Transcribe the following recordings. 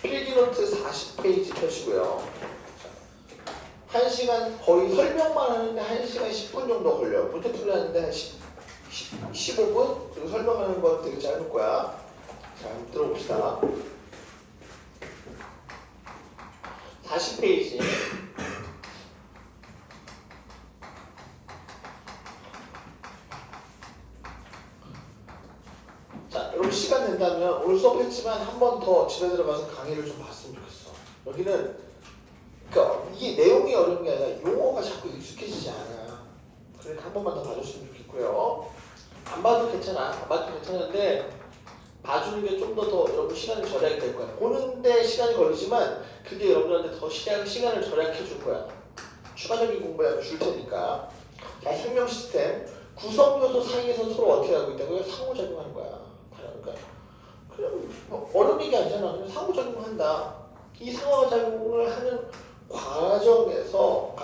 필기노트 40페이지 펴시고요. 1시간 거의 설명만 하는데 1시간 10분 정도 걸려요. 문제 풀이하는데 한 15분? 그리고 설명하는 건 되게 짧을 거야. 자, 한번 들어봅시다. 40페이지. 자, 여러분 시간 된다면 오늘 수업했지만 한 번 더 집에 들어가서 강의를 좀 봤으면 좋겠어. 여기는 그러니까 이게 내용이 어려운 게 아니라 용어가 자꾸 익숙해지지 않아. 그러니까 한 번만 더 봐줬으면 좋겠고요. 안 봐도 괜찮아. 안 봐도 괜찮은데 봐주는 게 좀 더 여러분 시간을 절약이 될 거야. 보는데 시간이 걸리지만 그게 여러분한테 더 시간을 절약해 줄 거야. 추가적인 공부에 줄 테니까. 자, 생명 시스템 구성 요소 사이에서 서로 어떻게 하고 있다고요? 상호작용하는 거야. 그러니까 그럼 뭐 어려운 얘기 아니잖아. 그냥 상호작용한다. 이 상호작용을 하는 과정에서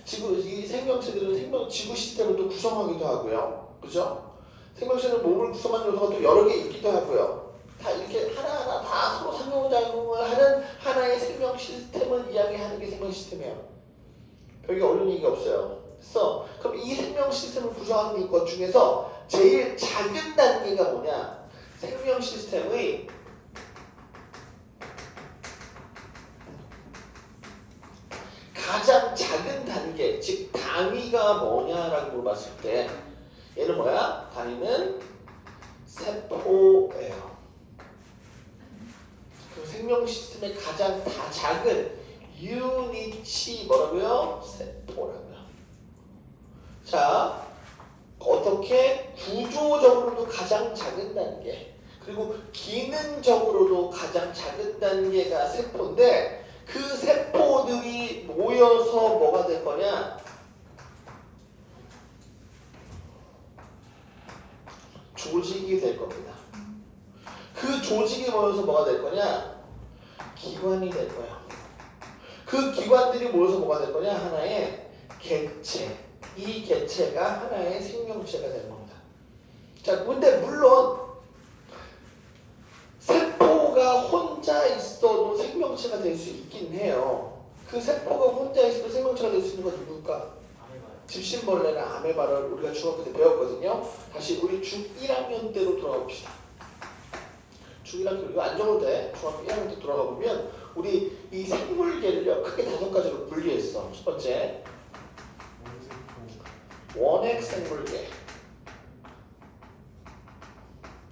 이 생명체들은 지구 시스템을 또 구성하기도 하고요. 그죠? 생명체는 몸을 구성하는 요소가 또 여러 개 있기도 하고요. 다 이렇게 하나하나 다 서로 상호작용을 하는 하나의 생명 시스템을 이야기하는 게 생명 시스템이에요. 별게 어려운 얘기 없어요. 그래서 그럼 이 생명 시스템을 구성하는 것 중에서 제일 작은 단계가 뭐냐? 생명 시스템의 가장 작은 단계, 즉 단위가 뭐냐라고 물어봤을 때 얘는 뭐야? 단위는 세포예요. 그 생명 시스템의 가장 작은 유닛이 뭐라고요? 세포라고요. 자, 어떻게 구조적으로도 가장 작은 단계, 그리고 기능적으로도 가장 작은 단계가 세포인데 그 세포들이 모여서 뭐가 될 거냐? 조직이 될 겁니다. 그 조직이 모여서 뭐가 될 거냐? 기관이 될 거야. 그 기관들이 모여서 뭐가 될 거냐? 하나의 객체. 이 객체가 하나의 생명체가 되는 겁니다. 자, 근데 물론 세포가 혼자 있어도 생명체가 될 수 있긴 해요. 그 세포가 혼자 있어도 생명체가 될 수 있는 건 누굴까? 집신벌레나 아메바를 우리가 중학교 때 배웠거든요. 다시 우리 중1학년 때로 돌아가 봅시다. 중1학년 이거 안 적어도 돼. 중학교 1학년 때 돌아가 보면 우리 이 생물계를요 크게 5가지로 분리했어. 첫 번째 원핵 생물계,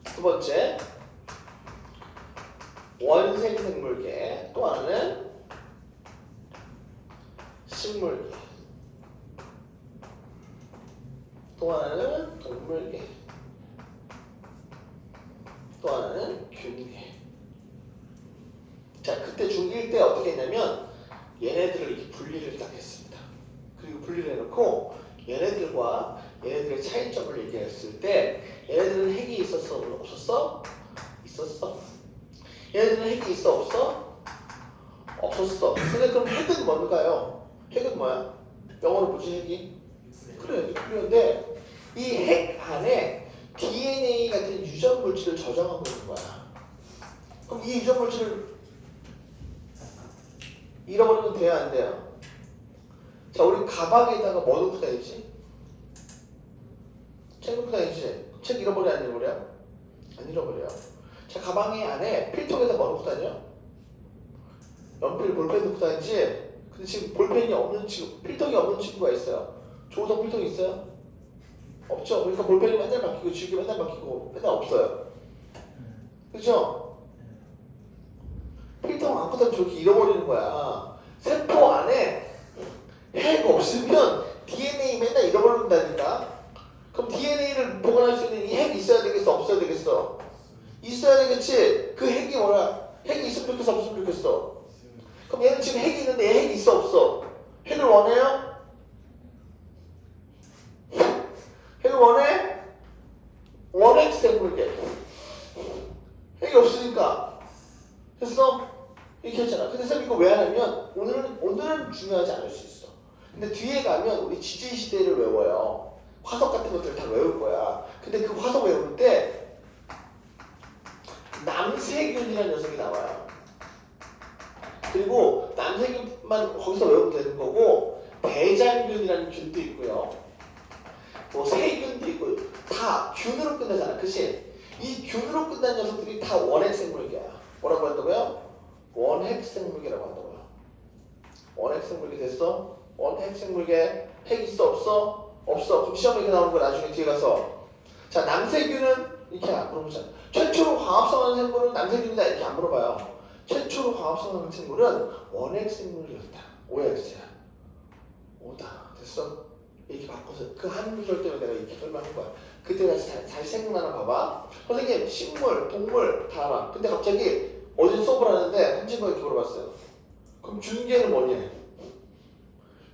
두 번째 원생 생물계, 또 하나는 식물계, 또 하나는 동물계, 또 하나는 균계. 자, 그때 중1 때 어떻게 했냐면 얘네들을 이렇게 분리를 딱 했습니다. 그리고 분리를 해놓고 얘네들과 얘네들의 차이점을 얘기했을 때 얘네들은 핵이 있었어? 없었어? 있었어. 얘네들은 핵이 있어? 없어? 없었어. 근데 그럼 핵은 뭔가요? 핵은 뭐야? 영어로 뭐지 핵이? 그래, 뉴클리어인데 이 핵 안에 DNA 같은 유전 물질을 저장하고 있는 거야. 그럼 이 유전 물질을 잃어버리면 돼야 안 돼요? 자, 우리 가방에다가 뭐 넣고 다니지? 책 넣고 다니지? 책 잃어버려 안 잃어버려? 안 잃어버려요. 자, 가방에 안에 필통에다 뭐 넣고 다녀? 연필, 볼펜 넣고 다니지? 근데 지금 볼펜이 없는 친구, 필통이 없는 친구가 있어요. 조우석 필통 있어요? 없죠. 그러니까 볼펜이 맨날 바뀌고 지우개 맨날 바뀌고 맨날 없어요. 그죠? 필통 안 갖다 저렇게 잃어버리는 거야. 세포 안에 핵 없으면 DNA 맨날 잃어버린다니까. 그럼 DNA를 보관할 수 있는 이 핵이 있어야 되겠어? 없어야 되겠어? 있어야 되겠지? 그 핵이 뭐야? 핵이 있으면 좋겠어? 없으면 좋겠어? 그럼 얘는 지금 핵이 있는데 얘 핵이 있어? 없어? 핵을 원해요? 핵을 원해? 원핵 생물계. 핵이 없으니까. 됐어? 이렇게 했잖아. 근데 쌤 이거 왜 하냐면 오늘은 중요하지 않을 수 있어. 근데 뒤에 가면 우리 지주의 시대를 외워요. 화석 같은 것들을 다 외울 거야. 근데 그 화석 외울 때 남세균이라는 녀석이 나와요. 그리고 남세균만 거기서 외우면 되는 거고 대장균이라는 균도 있고요. 뭐 세균도 있고 다 균으로 끝나잖아. 그치? 이 균으로 끝난 녀석들이 다 원핵생물계야. 뭐라고 한다고요? 원핵생물계라고 한다고요. 원핵생물계 됐어? 원핵생물계 핵 있어 없어? 없어. 그럼 시험에 이렇게 나오는 거 나중에 뒤에 가서 자 남세균은 이렇게 안 물어보잖아. 최초로 광합성하는 생물은 남세균이다 이렇게 안 물어봐요. 최초로 광합성하는 생물은 원핵생물이었다. OX야. 오다. 됐어? 이렇게 바꿔서 그 한 구절 때문에 내가 이렇게 설명한 거야. 그때 다시 생각나나 봐봐. 선생님 식물, 동물 다 알아. 근데 갑자기 어제 수업을 하는데 한친구가 이렇게 물어봤어요. 그럼 균계는 뭐니?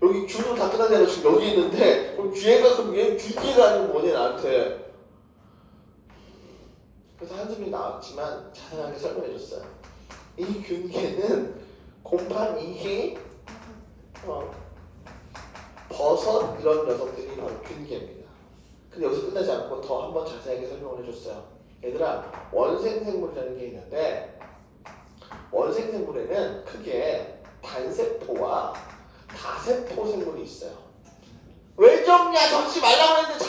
여기 균으로 다 끝난 애가 지금 여기 있는데 그럼 균계가 그럼 얘 균계가 아니면 뭐니 나한테. 그래서 한숨이 나왔지만 자세하게 설명해줬어요. 이 균계는 곰팡이, 버섯 이런 녀석들이 바로 균계입니다. 근데 여기서 끝나지 않고 더 한번 자세하게 설명을 해줬어요. 얘들아 원생생물이라는 게 있는데 원생생물에는 크게 단세포와 다세포 생물이 있어요. 왜 적냐? 적지 말라고 했는데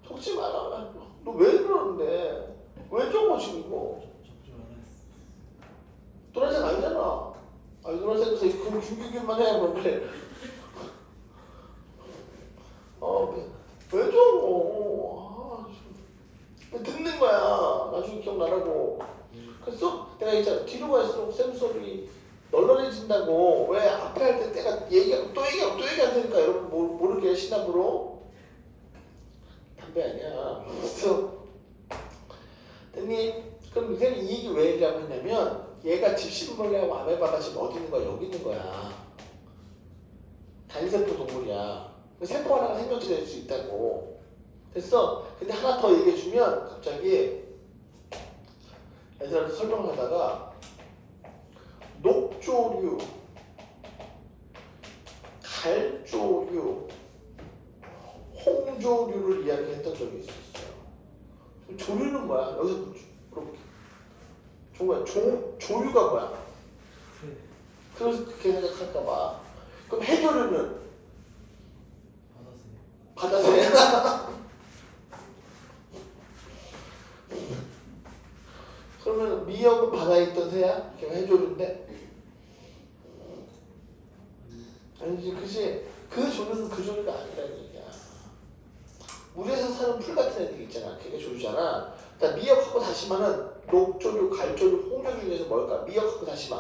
적지 말라고 했는데 너 왜 그러는데? 왜 적어 지금 이거? 노란색 아니잖아. 아니 노란색에서 그럼 중규균만 해 그럼 그래. 왜 적어? 듣는 거야. 나중에 기억나라고. 그래서 내가 이제 뒤로 갈수록 쌤 수업이 널널해진다고. 왜 앞에 할 때 내가 얘기하고 또 얘기하고 또 얘기 안 되니까 여러분 모르게 신압으로 담배 아니야. 그래서 됐니? 그럼 선생님 이 얘기 왜 얘기하고 했냐면 얘가 집신벌레하고 아메바가 지금 어디 있는 거야? 여기 있는 거야. 단세포 동물이야. 세포 하나가 생명체 될 수 있다고. 됐어? 근데 하나 더 얘기해주면 갑자기 애들한테 설명을 하다가 녹조류, 갈조류, 홍조류를 이야기했던 적이 있었어요. 조류는 뭐야? 여기서 물어볼게. 조류가 뭐야? 그래서 그렇게 생각할까봐. 그럼 해조류는? 바다새. 그러면 미역은 바다에 있던 새야? 걔가 해조류인데? 아니지, 그치? 그 조류는 그 조류가 아니라는 얘기야. 물에서 사는 풀 같은 애들 있잖아. 그게 조류잖아. 자, 미역하고 다시마는 녹조류, 갈조류, 홍조류 중에서 뭘까? 미역하고 다시마.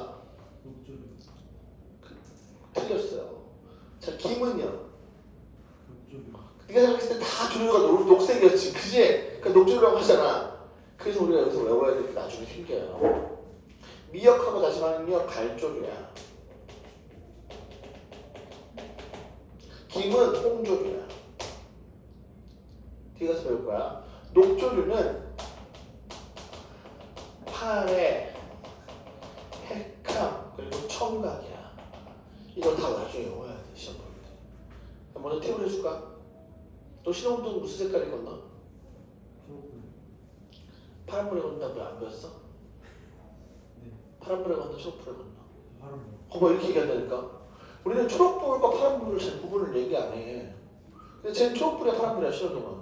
녹조류. 틀렸어요. 자, 김은요? 녹조류. 네가 생각했을 때 다 조류가 녹색이었지. 그지? 그러니까 녹조류라고 하잖아. 그래서 우리가 여기서 외워야 될 게 나중에 생겨요. 미역하고 다시마는요, 갈조류야. 김은 홍조류야. 뒤에 가서 배울 거야. 녹조류는 파래, 핵감, 그리고 청각이야. 이걸 다 나중에 외워야 돼, 시험 볼 때. 먼저 팁을 해줄까? 너 신호등은 무슨 색깔이 건너? 초록불. 파란불에 건너다 왜 안 배웠어? 네. 파란불에 건너, 초록불에 건너. 파란불. 거봐 이렇게 얘기한다니까. 우리는 초록불과 파란불을 잘 구분을 얘기 안 해. 근데 쟤는 초록불이야 파란불이야 신호등은.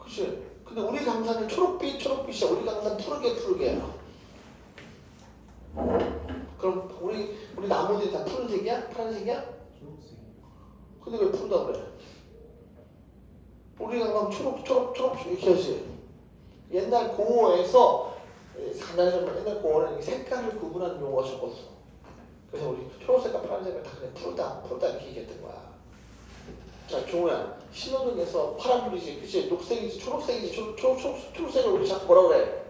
그치? 근데 우리 강산은 초록빛이야. 우리 강산 푸르게야. 그럼 우리 나무들이 다 푸른색이야? 파란색이야? 초록색. 근데 왜 푸르다 그래? 우리 강산 초록 이렇게 하지. 옛날 고어에서 옛날 고어는 색깔을 구분하는 용어가 적었어. 그래서 우리 초록색과 파란색을 다 그냥 푸르다 이렇게 얘기했던 거야. 자, 종호야. 신호등에서 파란불이지, 그치? 녹색이지, 초록색이지, 초록색을 우리 자꾸 뭐라 그래?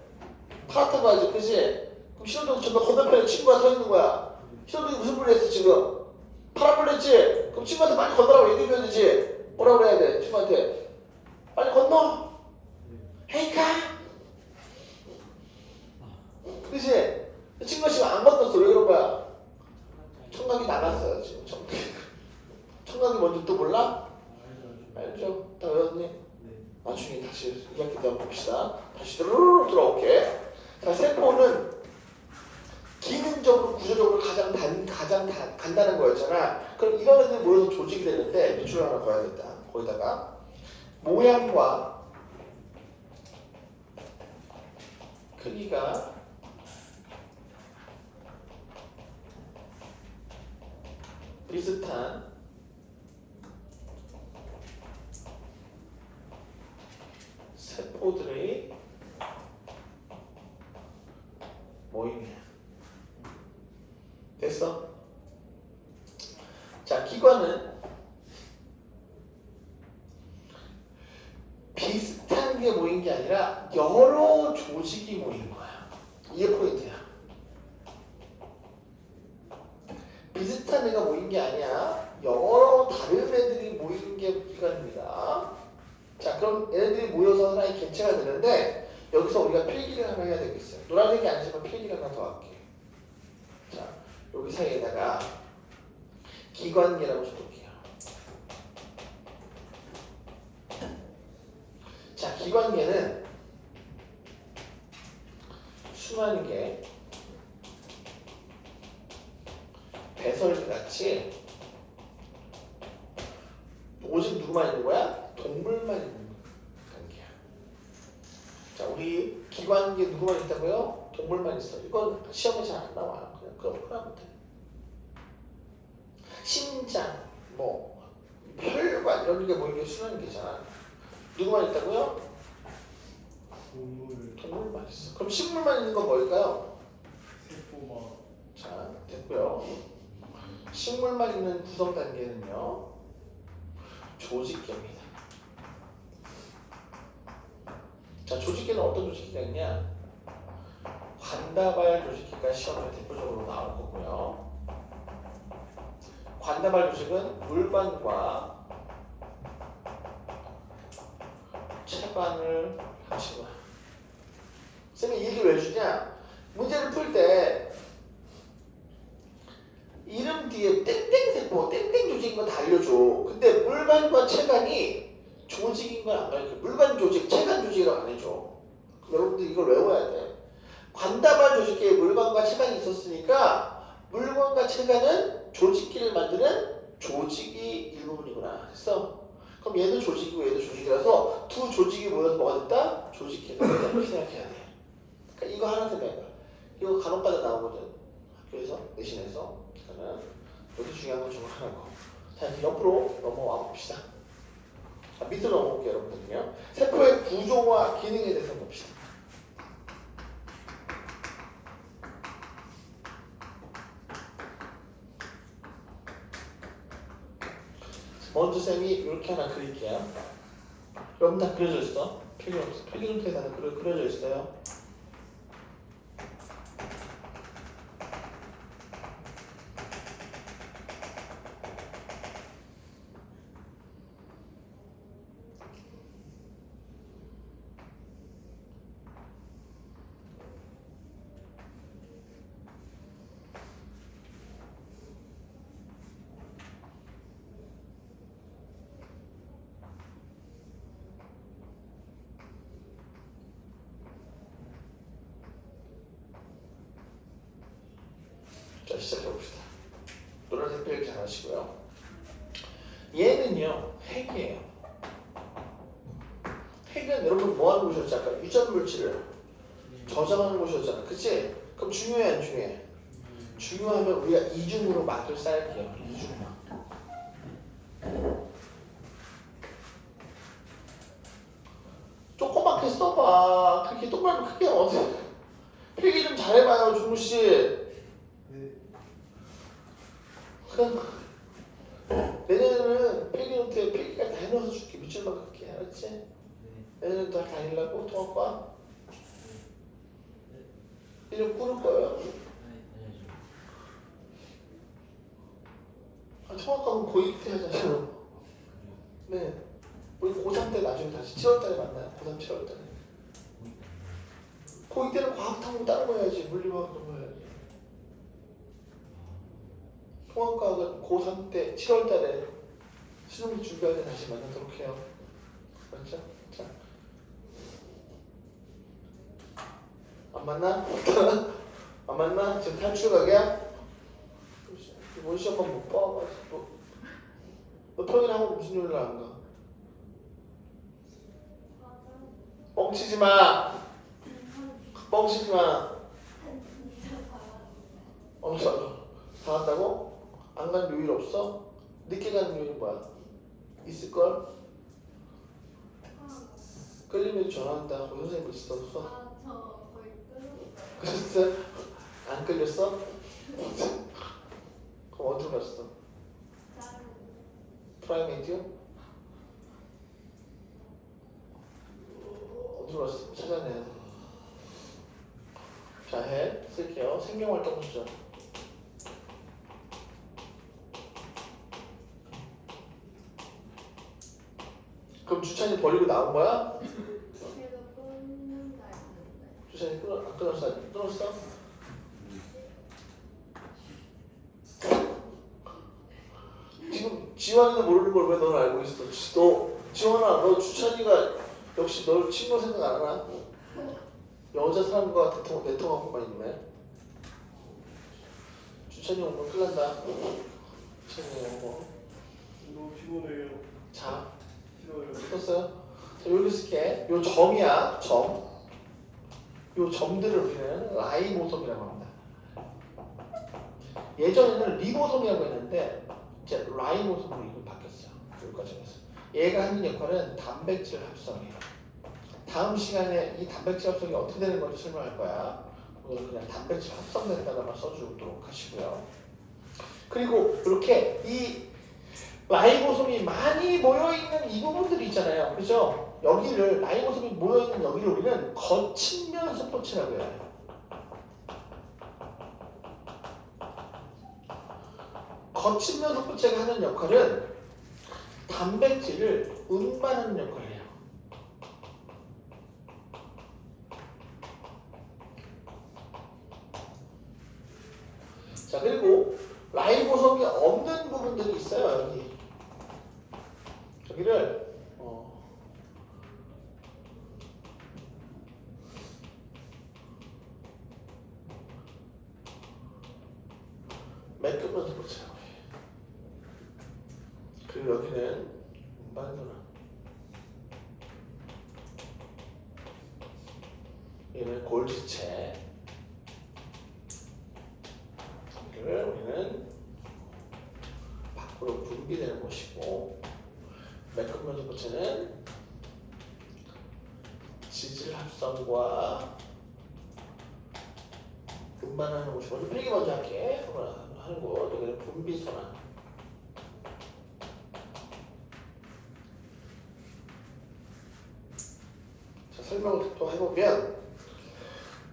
파랗다고 하지, 그치? 그럼 신호등 저 건너편에 친구가 서 있는 거야. 신호등이 무슨 불이 했어, 지금? 파란불 했지? 그럼 친구한테 빨리 건너라고 얘기해줘야 되지? 뭐라 그래야 돼, 친구한테? 빨리 건너! 헤이카! 그치? 친구가 지금 안 건넜어, 왜 그런 거야? 청각이 나갔어요, 지금. 청각이 뭔지 또 몰라? 알죠? 나중에 다시 2학기 때 한번 봅시다. 다시 들어올게. 자, 세포는 기능적으로 구조적으로 가장 간단한 거였잖아. 그럼 이런 애들이 모여서 조직이 되는데 밑줄 하나 그어야겠다. 거기다가 모양과 크기가 비슷한 세포들의 모임이야. 됐어? 자, 기관은 비슷한 게 모인 게 아니라 여러 조직이 모인 거야. 이게 포인트야. 비슷한 애가 모인 게 아니야. 여러 다른 애들이 모인 게 기관입니다. 자, 그럼 얘네들이 모여서 하나의 객체가 되는데 여기서 우리가 필기를 하나 해야 되겠어요. 노란색이 아니지만 필기를 하나 더 할게. 자, 여기 사이에다가 기관계라고 적을게요. 자, 기관계는 수많은 게 배설기 같이 오직 누구만 있는 거야? 동물만 있는 관계야. 자, 우리 기관계 누구만 있다고요? 동물만 있어. 이건 시험에 잘 안 나와요. 그냥 그거 하면 돼. 심장, 뭐 혈관 이런 게 모이는 게 수많은 게잖아. 누구만 있다고요? 동물만 있어. 그럼 식물만 있는 건 뭘까요? 세포막. 자, 됐고요. 식물만 있는 구성 단계는요. 조직계입니다. 자, 조직계는 어떤 조직계가 있냐? 관다발 조직계가 시험에 대표적으로 나올 거고요. 관다발 조직은 물관과 체관을 합친 거야. 쌤이 이 얘기를 왜 주냐? 문제를 풀 때 이름 뒤에 땡땡 세포, 땡땡 조직인 거 다 알려줘. 근데 물관과 체관이 조직인 건 안 가르쳐. 물관 조직, 체관 조직이라고 안 해줘. 그럼 여러분들 이걸 외워야 돼. 관다발 조직계에 물관과 체관이 있었으니까 물관과 체관은 조직기를 만드는 조직이 일부분이구나. 됐어? 그럼 얘도 조직이고 얘도 조직이라서 두 조직이 모여서 뭐가 됐다? 조직계가 됐다. 이렇게 생각해야 돼. 그러니까 이거 하나 생각해봐. 이거 간혹가다 나오거든. 학교에서, 내신에서. 그러면 여기 중요한 건 좀 하나고. 자, 이제 옆으로 넘어와 봅시다. 자, 밑으로 넘어올게요, 여러분들은요. 세포의 구조와 기능에 대해서 봅시다. 먼저 쌤이 이렇게 하나 그릴게요. 여러분 다 그려져 있어? 필기노트에 다 그려져 있어요. 자, 시작해봅시다. 노란색 필기 잘 하시고요. 얘는요, 핵이에요. 핵은 여러분 뭐 하는 곳이었지? 아까 유전 물질을 저장하는 곳이었잖아. 그치? 그럼 중요해, 안 중요해? 중요하면 우리가 이중으로 막을 쌓을게요. 이중으로. 조그맣게 써봐. 그렇게 똑바로 크게 어디 필기 좀 잘해봐요, 중우씨. 네. 내년에는 필기노트에 필기까지 다 해놓아서 줄게. 밑줄만 그렇게 알았지? 네. 내년에 다 다니려고 통합과 네. 이름 꾸를 거예요. 아, 통합과는 고2 때 하잖아요. 네. 우리 고3 때 나중에 다시 7월달에 만나요. 고3 7월달에. 고2 때는 과학 탐구 다른 거 해야지. 물리과학 그런 거 해야지. 통합과학은 고3 때 7월달에 수능 준비할 때 다시 만나도록 해요. 맞죠? 자, 안 맞나? 안 맞나? 지금 탈출각이야? 이번 시험만 못 봐. 너 평일하고 무슨 요일을 안 가? 뻥치지 마. 뻥치지 마. 다 왔다고? 안 간 요일 없어? 늦게 가는 요일 뭐야? 있을걸? 끌리면 전화한다. 거기 선생님 있었어? 저 거의 끊었어요. 그랬어? 안 끌렸어? 그럼 어디로 갔어? 다른 프라이메이트요? 어디로 갔어? 찾아내야 돼. 자, 해. 쓸게요. 생명활동 수정. 그럼 주찬이 버리고 나온 거야? 계속 끊는다 했는데. 주찬이 안 끊었어? 끊었어? 지금 지환이는 모르는 걸 왜 넌 알고 있어? 너 지환아, 너 주찬이가 역시 널 친구 생각 안 하나? 여자 사람과 내통하고만 있네. 주찬이 오면 큰일 난다. 주찬이 오고. 너무 피곤해요. 자, 싫어요. 썼어요? 자, 여기 쓸게. 요 점이야, 점. 요 점들을 우리는 라이보솜이라고 합니다. 예전에는 리보솜이라고 했는데 이제 라이보솜으로 이름 바뀌었어요. 이 과정에서. 얘가 하는 역할은 단백질 합성이에요. 다음 시간에 이 단백질 합성이 어떻게 되는 건지 설명할 거야. 오늘 그냥 단백질 합성된다고만 써주도록 하시고요. 그리고 이렇게 이 라이보솜이 많이 모여있는 이 부분들이 있잖아요. 그죠? 여기를 라이보솜이 모여있는 여기를 우리는 거친 면소포체라고 해요. 거친 면소포체가 하는 역할은 단백질을 운반하는 역할을 해요. 자, 그리고 라이보솜이 없는 부분들이 있어요. 여기를 매끈면소포체라고 해요. 그리고 여기는 운반선화. 얘는 골지체. 이를 우리는 밖으로 분비되는 곳이고, 매끈면소포체는 지질 합성과 운반하는 곳이 먼저 필기 먼저 할게. 하는 곳. 여기는 분비선화. 자, 설명을 또 해보면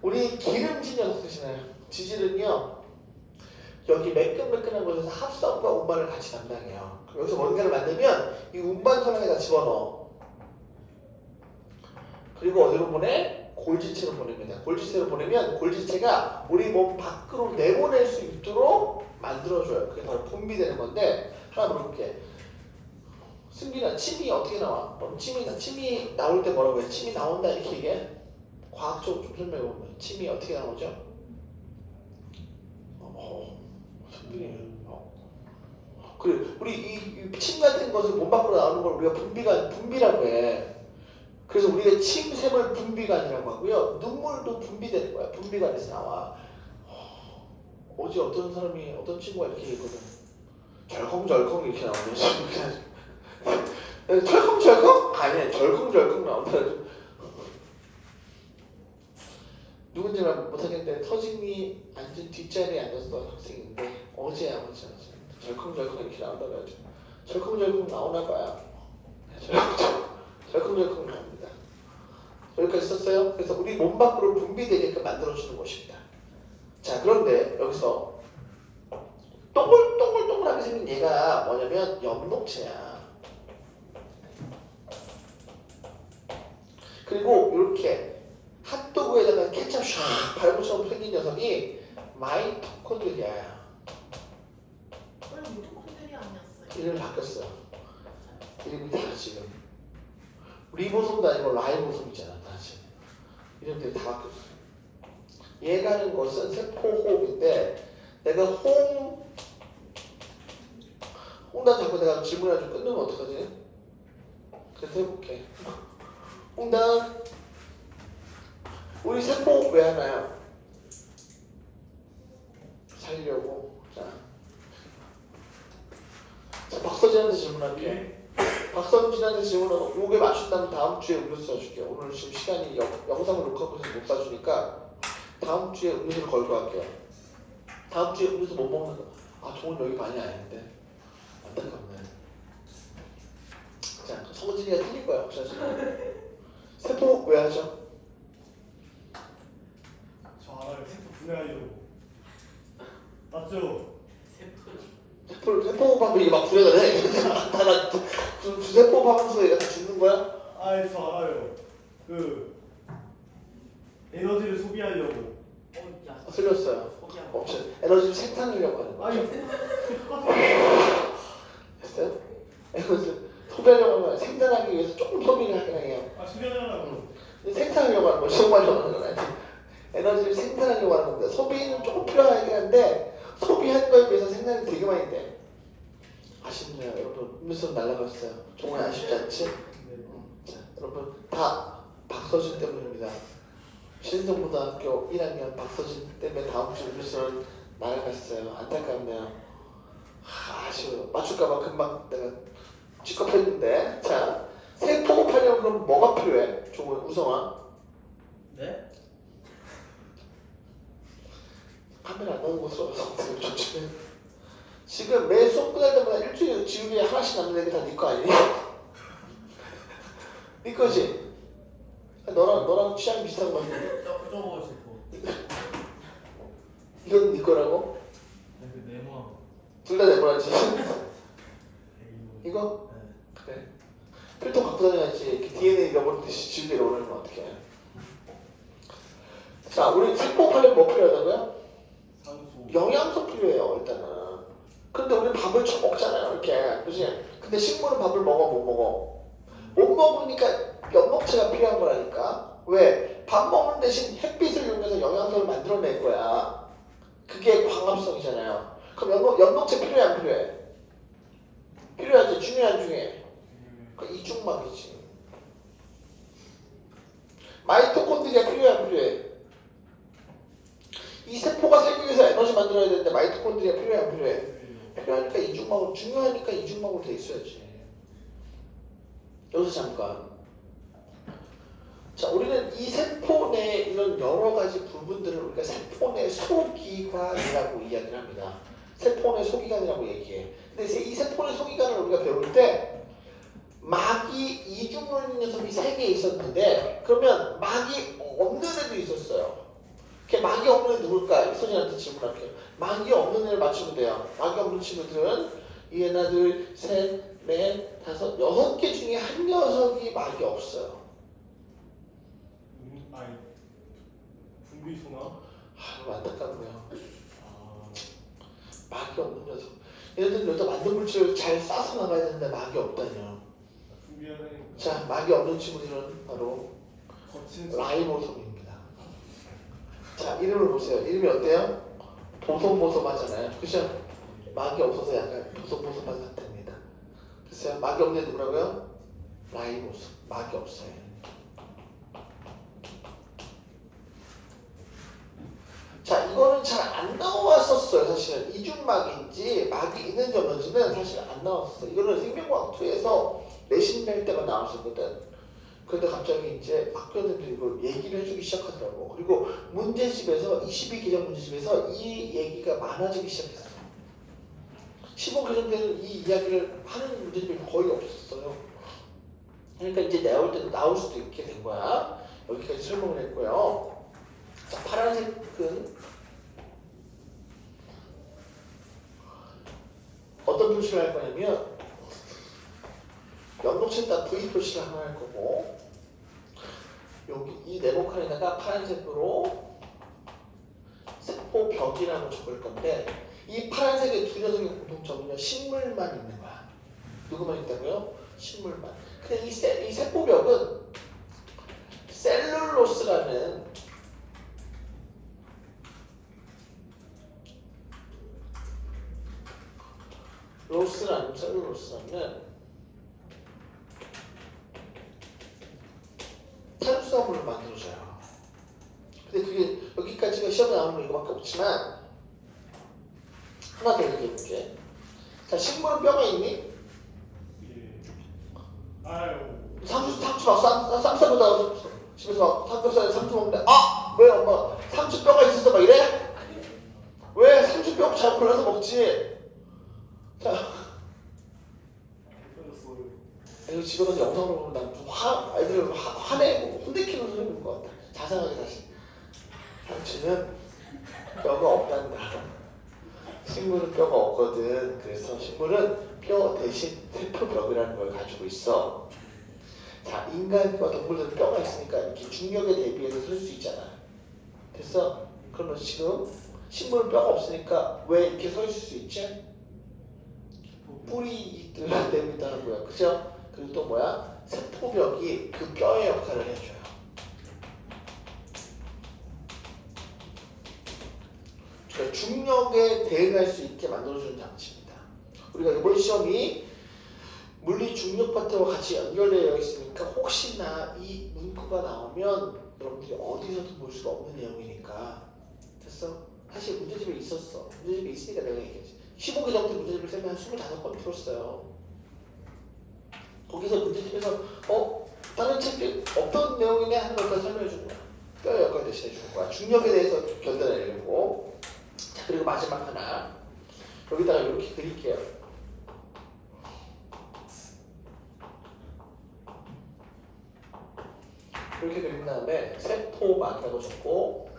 우리 기름진 녀석 쓰시나요? 지질은요 여기 매끈매끈한 곳에서 합성과 운반을 같이 담당해요. 그럼 여기서 뭔가를 만들면 이 운반선에다 집어넣어. 그리고 어디로 보내? 골지체로 보냅니다. 골지체로 보내면 골지체가 우리 몸 밖으로 내보낼 수 있도록 만들어줘요. 그게 바로 분비되는 건데, 하나 물어볼게. 승빈아, 침이 어떻게 나와? 침이 나올 때 뭐라고 해? 침이 나온다 이렇게 얘기해? 과학적으로 좀 설명해보면 침이 어떻게 나오죠? 승빈이 그래, 우리 이 침 같은 것을 몸 밖으로 나오는 걸 우리가 분비라고 해. 그래서 우리가 침샘을 분비관이라고 하고요. 눈물도 분비되는 거야. 분비관에서 나와. 어제 어떤 사람이, 어떤 친구가 이렇게 얘기했거든. 절컹절컹 이렇게 나오네. 철컹철컹? 아니야, 절컹절컹 나온다. 누군지 말 못하겠는데 터진이 앉은 뒷자리에 앉았던 학생인데 어제야 절컹절컹 이렇게 나온다고 하죠. 절컹절컹 나오나 봐요. 절컹절컹 나옵니다. 여기까지 썼어요. 그래서 우리 몸 밖으로 분비되게끔 만들어주는 것입니다. 자, 그런데 여기서 동글동글동글하게 생긴 얘가 뭐냐면 엽록체야. 그리고 이렇게 핫도그에다가 케첩 샥 발구처럼 생긴 녀석이 마이토콘드리아야. 원래 미토콘드리 아니었어요. 이름이 바뀌었어요. 이름이 다 지금 리보솜도 아니고 라이보솜 있잖아. 다 지금 이름들이 다 바뀌었어. 얘가 하는 것은 세포 호흡인데 내가 홍단 자꾸 내가 질문해가지고 끊으면 어떡하지? 그래서 해볼게. 홍단 우리 세포 호흡 왜 하나요? 살려고. 자 박서진한테 질문할게. 박서진한테 질문하고 요게 맞춘다면 다음 주에 음료수 사줄게. 오늘 지금 시간이 영상을 녹화하고 있어서 못 사주니까 다음 주에 음료수를 걸고 할게요. 다음 주에 음료수 못 먹는 거. 아 종은 여기 많이 아닌데 안타깝네. 자 성진이가 틀릴 거야 혹시 세포 왜 하죠? 저 알아요. 세포 분해하려고. 맞죠? 세포 방법이 막 부려다네. 다나 세포 방송 얘가 다 죽는 거야? 아, 저 알아요. 그 에너지를 소비하려고. 틀렸어요. 없죠. 에너지를 생산하려고 하는 거죠. 아니, 됐어요? 에너지 소비하려고 하는 거야. 생산하기 위해서 조금 소비를 하긴 해요. 아, 소비하려고. 근데 생산하려고 하는 거, 정말로 하는 건 아니지. 에너지를 생산하려고 하는 건데 소비는 조금 필요하긴 한데 소비한 거에 비해서 생산이 되게 많이 돼. 아쉽네요. 여러분 음료수 날라갔어요. 정말 아쉽지 않지? 자, 여러분 다 박서진 때문입니다. 신성고등학교 1학년 박서진 때문에 다음 주 음료수는 날아갔어요. 안타깝네요. 아쉬워요. 맞출까봐 금방 내가 직업했는데. 자, 세포 호흡하려면 그럼 뭐가 필요해? 종훈, 우성아. 네? 카메라 안 나오는 곳으로 가서 조심해. 지금 매 수업 끝날 때마다 일주일에 지우개 하나씩 남는 애가 다 네 거 아니니? 네 거지? 너랑 취향 비슷한 거 같은데. 저거 세포. 이건 네 거라고? 그 네모. 둘 다 내보라지. 이거. 이거? 네. 그래. 필터 갖고 다녀야지. 이렇게 DNA 잃어버리듯이 지우개를 오르면 어떡해. 자, 우리 세포 하려면 뭐 필요하다고요? 산소. 영양소 필요해요, 일단은. 근데 우리 밥을 좀 먹잖아요, 이렇게. 그지? 근데 식물은 밥을 먹어, 못 먹어? 못 먹으니까 연목체가 필요한 거라니까. 왜? 밥 먹는 대신 햇빛을 이용해서 영양소를 만들어낼 거야. 그게 광합성이잖아요. 그럼 연목체 필요해, 안 필요해? 필요하지, 중요한 중에. 그 이중막이지. 마이토콘드리아 필요해, 안 필요해? 이 세포가 생기기 위해서 에너지 만들어야 되는데 마이토콘드리아 필요해, 안 필요해? 필요하니까 이중막으로, 중요하니까 이중막으로 돼 있어야지. 여기서 잠깐. 자, 우리는 이 세포 내 이런 여러 가지 부분들을 우리가 세포 내 소기관이라고 이야기를 합니다. 세포 내 소기관이라고 얘기해. 근데 이 세포 내 소기관을 우리가 배울 때 막이 이중론 녀석이 3개 있었는데 그러면 막이 없는 애도 있었어요. 막이 없는 애 누굴까? 이소진한테 질문할게요. 막이 없는 애를 맞추면 돼요. 막이 없는 친구들은 이 하나, 둘, 셋, 넷, 다섯, 6개 중에 한 녀석이 막이 없어요. 아니, 분비소나? 안타깝네요. 아, 막이 없는 녀석. 얘네들은 여기다 만든 물질을 잘 싸서 나가야 되는데 막이 없다뇨. 분비해야 되니까. 자, 막이 없는 친구들은 바로 거친 라이보솜입니다. 자, 이름을 보세요. 이름이 어때요? 보송보송하잖아요. 그죠? 막이 없어서 약간 보송보송한 상태입니다. 글쎄요, 막이 없는 애 누구라고요? 라이보솜. 막이 없어요. 자, 이거는 잘 안 나왔었어요. 사실은 이중막인지 막이 있는지 없는지는 사실 안 나왔었어요. 이거는 생명과학2에서 내신낼 때만 나왔었거든. 그런데 갑자기 이제 학교들이 이걸 얘기를 해주기 시작하더라고. 그리고 문제집에서 22개정 문제집에서 이 얘기가 많아지기 시작했어. 15개정 때는 이 이야기를 하는 문제집이 거의 없었어요. 그러니까 이제 나올 때도 나올 수도 있게 된 거야. 여기까지 설명을 했고요. 자, 파란색은 어떤 표시를 할 거냐면 연목체에다 V 표시를 하나 할 거고 여기 이 네모칸에다가 파란색으로 세포벽이라고 적을 건데 이 파란색의 두 녀석의 공통점은요 식물만 있는 거야. 누구만 있다고요? 식물만. 근데 이 세포벽은 셀룰로스라는 로스라는 셀룰로스라는 탄수화물을 만들어줘요. 근데 그게 여기까지가 시험에 나오는 이거밖에 없지만 하나 더 얘기해볼게. 자, 식물은 뼈가 있니? 예. 아유. 상추 막 쌈 싸보다 집에서 막 삼겹살 상추 먹는데 왜 엄마 상추 뼈가 있어서 막 이래? 왜 상추 뼈 잘 골라서 먹지? 자, 끊었어요. 이거 집에서 영상으로 보면 난좀 아이들을 화내고 혼내키는 소리인 것 같아. 자상하게 다시. 상추는 뼈가 없단다. 식물은 뼈가 없거든. 그래서 식물은 뼈 대신 세포벽이라는 걸 가지고 있어. 자, 인간과 동물들은 뼈가 있으니까 이렇게 중력에 대비해서 설 수 있잖아. 됐어? 그러면 지금 식물은 뼈가 없으니까 왜 이렇게 서 있을 수 있지? 뿌리 때문에 하고요. 그죠? 그리고 또 뭐야? 세포벽이 그 뼈의 역할을 해줘요. 그러니까 중력에 대응할 수 있게 만들어주는 장치입니다. 우리가 이번 시험이 물리 중력 파트와 같이 연결되어 있으니까 혹시나 이 문구가 나오면 여러분들이 어디서도 볼 수가 없는 내용이니까. 됐어? 사실 문제집에 있었어. 문제집에 있으니까 내가 얘기했지. 15개 정도 문제집을 쌤이 한 25번 풀었어요. 거기서 문제집에서 다른 책에 어떤 내용이냐 하는 것까지 설명해 주는 거야. 뼈의 역할 대신해 주는 거야. 중력에 대해서 결단해내고. 자, 그리고 마지막 하나. 여기다가 이렇게 그릴게요. 이렇게 그린 다음에 세포 맞다고 적고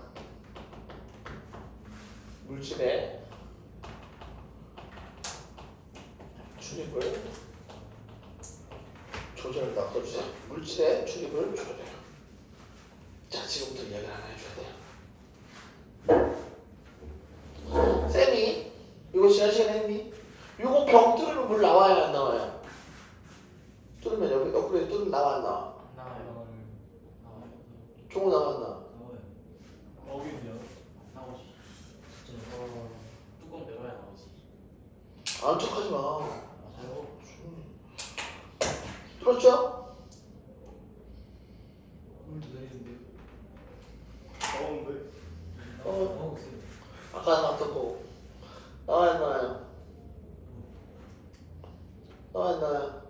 물질에 출입을 조절을 넣어주세요. 물질에 출입을 조절해요. 자, 지금부터 이야기를 하나 해줘야 돼요. 쌤이 이거 지난 시간에 했니? 이거 병 뚫으면 물 나와요 안 나와요? 뚫으면 여기 옆구리에 뚫으면 나와 안 나와? 나와요. 나와요. 종우 나와 안 나와? 나와요. 어긴이요. 나오지. 진짜. 뚜껑 열어야 나오지. 아는 척하지 마. 맞아요. 뚫었죠? 물도 내리는데. 나오는데. 나오고 있어요. 아까 나왔었고 나와요 안 나와요? 나와요 안 나와요?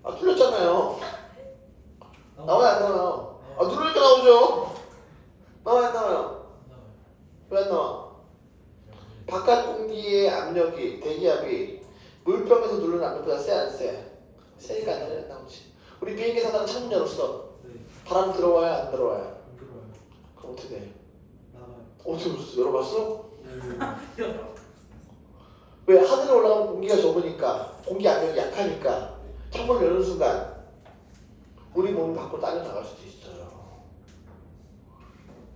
아 뚫렸잖아요. 나와요 안 나와요? 아 누르니까 나오죠. 나와요 안 나와요? 나와요. 왜 안 나와? 바깥 공기의 압력이 대기압이 물병에서 누르는 압력보다 세 안 세? 세니까 안 나오지. 우리 비행기 타다가 창문 열었어. 네. 바람 들어와요 안 들어와요? 안 들어와요. 그럼 어떻게 돼? 나와요. 어떻게 열었어? 열어봤어? 네. 왜? 하늘에 올라가면 공기가 적으니까 공기 압력이 약하니까 창문을 여는 순간 우리 몸이 밖으로 딸려 나갈 수도 있어요.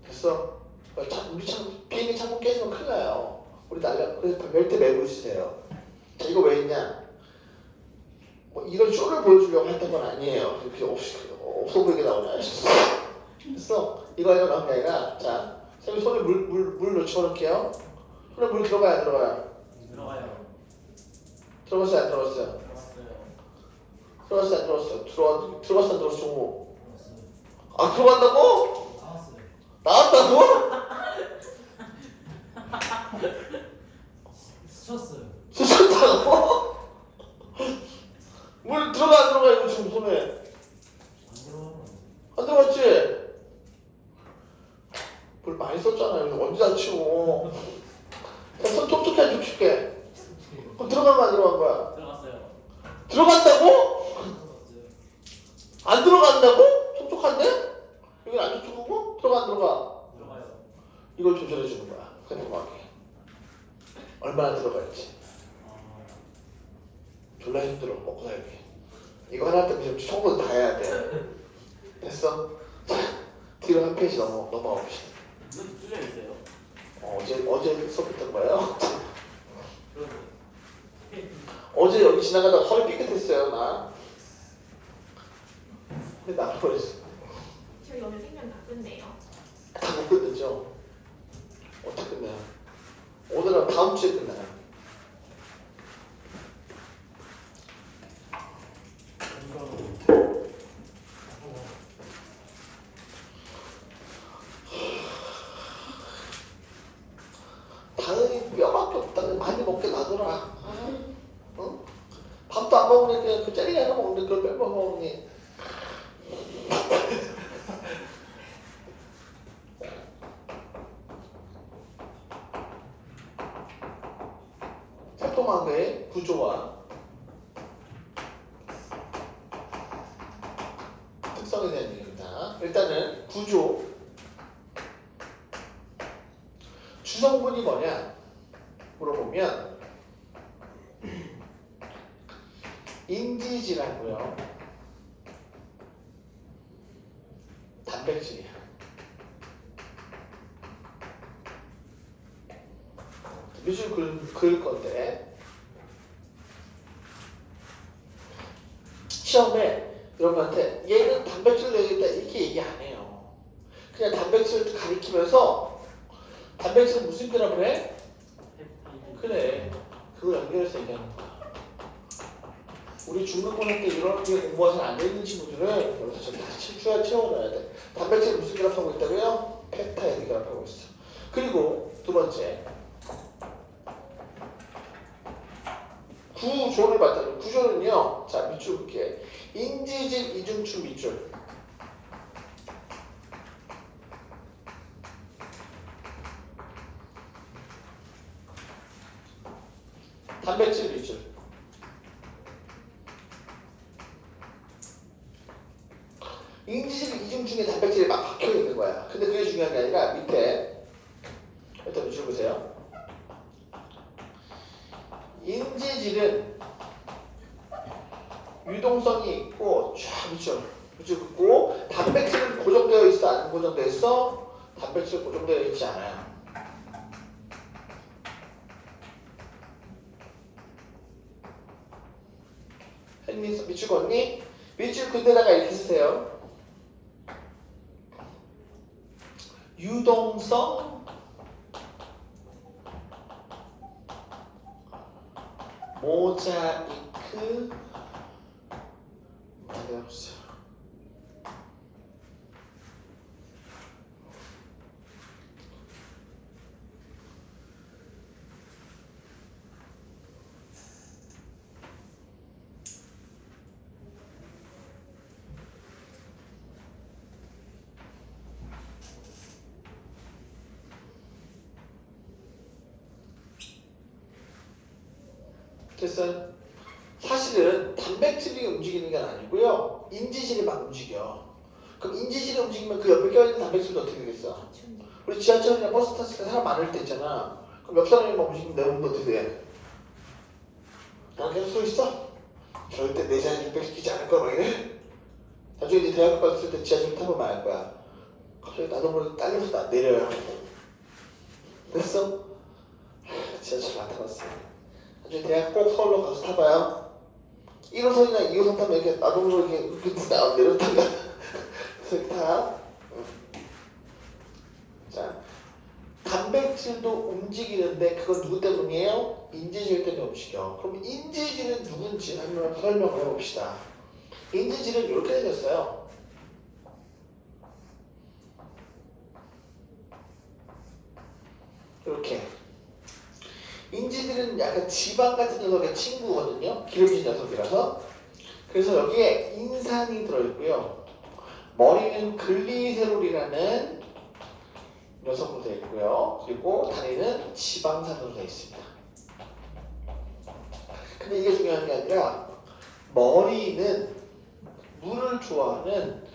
됐어? 우리 비행기 창문 깨지면 큰일 나요. 우리 날려. 그래서 벨트 매고 있으세요. 자, 이거 왜 했냐? 뭐 이런 쇼를 보여주려고 했던 건 아니에요. 그렇게 없어 보이게 나오냐? 됐어? 이거 나온 게 아니라, 자, 선생님 손에 물 넣어놓을게요. 손에 물 들어가야 안 들어가요? 들어가요. 들어갔어요 안 들어갔어요? 들어갔어요. 들어갔어요 안 들어갔어요? 들어갔어 안 들어갔어 종우? 들어갔어요. 아 들어간다고? 나왔어요. 나왔다고? 스쳤어요. 수셨다고? 물 들어가 안 들어가 이거 지금 손에 안 들어가요. 안 들어갔지? 물 많이 썼잖아. 이거 언제 다 치워? 손 촉촉해 안 촉촉해? 그럼 들어가면 안 들어간 거야? 들어갔어요. 들어간다고? 들어갔어요. 안 들어간다고? 촉촉한데? 여긴 안 촉촉하고? 들어가 안 들어가? 들어가요. 이걸 조절해 주는 거야. 꼼꼼하게. 얼마나 들어갈지. 졸라 힘들어. 먹고 살기. 이거 하나 때문에 청구도 다 해야 돼. 됐어? 자, 뒤로 한 페이지 넘어가 봅시다. 무슨 뚫려 있어요? 어제 수업했던 거예요? 그러면 어제 여기 지나가다 허리 삐끗했어요, 나. 근데 나 버렸어. 저희 오늘 생명 다 끝내요. 다 못 끝냈죠? 어떻게 끝나요? 오늘은 다음 주에 끝나요. 구조와 특성에 대한 얘기입니다. 일단은 구조. 주성분이 뭐냐 물어보면 인지질하고요, 단백질이야. 밑줄 그을 건데 시험에 여러분한테 얘는 단백질 되겠다 이렇게 얘기 안 해요. 그냥 단백질을 가리키면서 단백질은 무슨 결합을 해? 그래, 그거 연결해서 얘기하는 거야. 우리 중간고사 때 이런 게 공부가 잘 안 되는 친구들은 여기서 좀 다시 채워놔야 돼. 단백질 무슨 결합하고 있다고요? 펩타이드 결합하고 있어. 그리고 두 번째 구조를 봤다면 구조는요, 자 밑줄 볼게. 인지질, 이중축, 밑줄. 단백질 밑줄. 인지질, 이중축에 단백질이 막 박혀 있는 거야. 근데 그게 중요한 게 아니라 밑에 일단 밑줄 보세요. 인지질은 유동성이 있고 쫙 밑줄 긋고 단백질은 고정되어 있어 안 고정되어 있어? 단백질 고정되어 있지 않아요. 햇니 밑줄 걷니? 밑줄 그대다가 이렇게 쓰세요. 유동성 모자이크 만들어보세요. 됐어요? 사실은 단백질이 움직이는 게 아니고요, 인지질이 막 움직여. 그럼 인지질이 움직이면 그 옆에 껴있는 단백질도 어떻게 되겠어? 우리 지하철이나 버스 탔을 때 사람 많을 때 있잖아. 그럼 옆 사람이 막 움직이면 내 몸도 어떻게 돼? 난 계속 서 있어? 절대 내 자리를 뺏기지 않을 거야 막 이래? 나중에 이제 대학교 갔을 때 지하철 타보면 알 거야. 갑자기 나도 모르게 딸려서 나 내려요. 됐어? 지하철 안 타봤어. 나중에 대학 꼭 서울로 가서 타봐요. 1호선이나 2호선 타면 이렇게 나도 모르게 이렇게 내렸다가 그래서 타. 자, 단백질도 움직이는데 그건 누구 때문이에요? 인지질 때문에 움직여. 그럼 인지질은 누군지 한번 설명을 해봅시다. 인지질은 이렇게 생겼어요. 이렇게. 인지질은 약간 지방 같은 녀석의 친구거든요. 기름진 녀석이라서. 그래서 여기에 인산이 들어있고요. 머리는 글리세롤이라는 녀석으로 되어 있고요. 그리고 다리는 지방산으로 되어 있습니다. 근데 이게 중요한 게 아니라 머리는 물을 좋아하는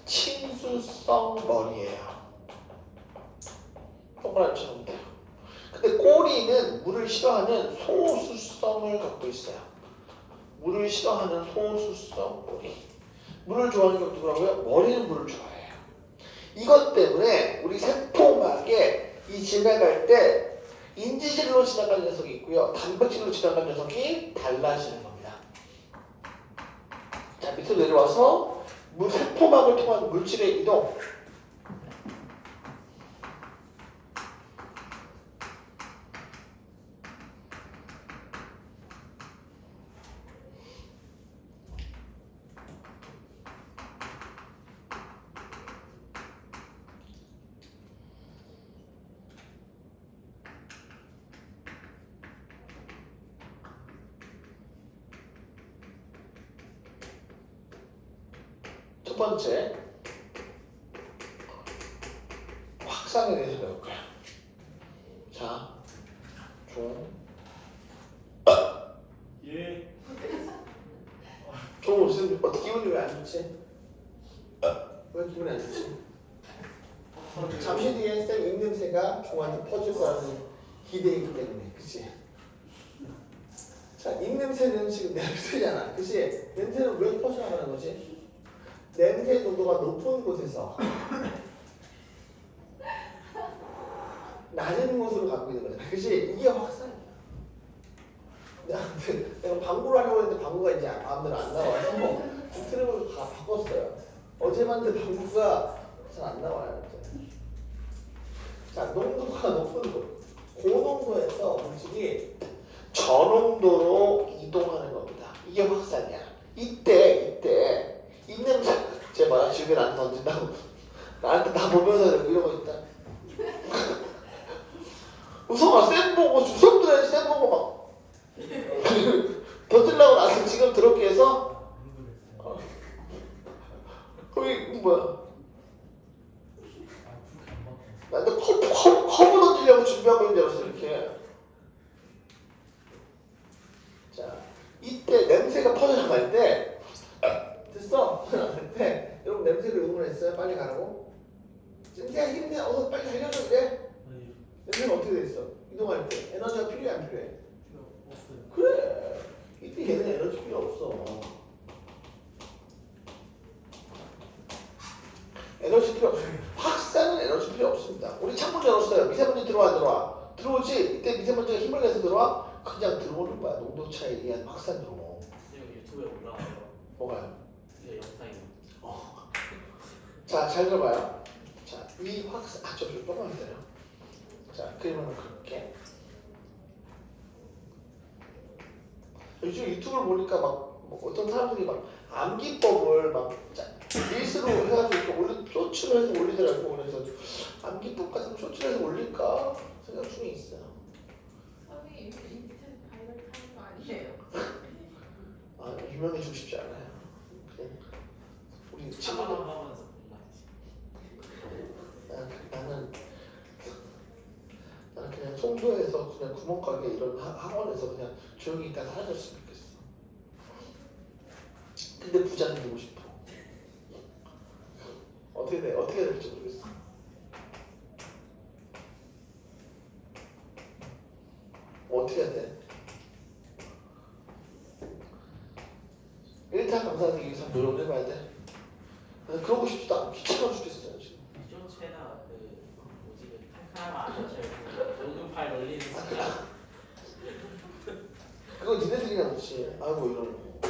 친수성 머리예요. 동그라미 쳐놓으면 돼요. 근데 꼬리는 물을 싫어하는 소수성을 갖고 있어요. 물을 싫어하는 소수성 꼬리. 물을 좋아하는 게 누구라고요? 머리는 물을 좋아해요. 이것 때문에 우리 세포막에 이 지나갈 때 인지질로 지나가는 녀석이 있고요, 단백질로 지나가는 녀석이 달라지는 겁니다. 자, 밑으로 내려와서 세포막을 통한 물질의 이동. 첫 번째, 확산에 대해서 배울 거야. 자, 지금 어떻게 기분이 왜 안 좋지? 왜 기분이 안 좋지? 잠시 뒤에 쌤 입냄새가 종한테 퍼질 거라는 기대이기 때문에, 그치? 자, 입냄새는 지금 냄새잖아, 그치? 냄새는 왜 퍼져나가는 거지? 냄새 농도가 높은 곳에서 낮은 곳으로 가고 있는 거잖아, 그치? 이게 확산이야. 내가 방구를 하려고 했는데 방구가 이제 마음대로 안 나와서 트림을 다 바꿨어요. 어제 만든 방구가 잘 안 나와요. 이제. 자, 농도가 높은 곳, 고농도에서 물질이 저농도로 이동하는 겁니다. 이게 확산이야. 이때 입냄새 제 뭐야 주변 안 던진다고 나한테 나 보면서 이러고 있다. 우성아 쌤 보고 주섬 들어야지. 쌤 보고 막 던질라고 나서 지금 들었게 해서 거기 뭐야 나한테 커브 던지려고 준비하고 있는 줄 알았어. 이렇게. 자, 이때 냄새가 퍼져나갈 때 됐어? 퍼져나갈 때 여러분 냄새를 응원했어요? 빨리 가라고? 냄새가 힘내 어서 빨리 달려줘 이래? 냄새가 어떻게 돼 있어? 이동할 때 에너지가 필요해 안 필요해? 그래 이때 얘는 에너지 필요 없어. 에너지 필요 없어. 확산은 에너지 필요 없습니다. 우리 창문 열었어요. 미세먼지 들어와 안 들어와? 들어오지. 이때 미세먼지가 힘을 내서 들어와? 그냥 들어오는 거야. 농도 차이에 의한 확산으로. 선생님 유튜브에 올라와요. 뭐가요? 이게 영상이. 자, 잘 들어봐요. 자, 이 확산 좀 조금만 기다려. 자, 그러면 그렇게 요즘 유튜브를 보니까 뭐 어떤 사람들이 막 암기법을 막 릴스로 해가지고 이렇게 쇼츠로 해서 올리더라고. 그래서 암기법 같은 쇼츠로 해서 올릴까 생각 중에 있어요. 선생님 인스타에서 바이럴 타는 거 아니에요? 아, 유명해지고 싶지 않아요. 그냥 우리 친구들 차가운 하면서 공부하지. 나는 그냥 청소해서 그냥 구멍가게 이런 학원에서 그냥 조용히 있다 사라졌으면 좋겠어. 근데 부자는 되고 싶어. 어떻게 해야 될지 모르겠어. 어떻게 해야 돼? 1타 강사되기 위해서 노력을 해봐야 돼. 그러고 싶지도 않고 귀찮아 죽겠어요 지금. 좀 최다 뭐지 칼칼한 아저씨고 녹음파일 올리는 진짜. 그거 니네들이나 그렇지. 아이고 이런 거.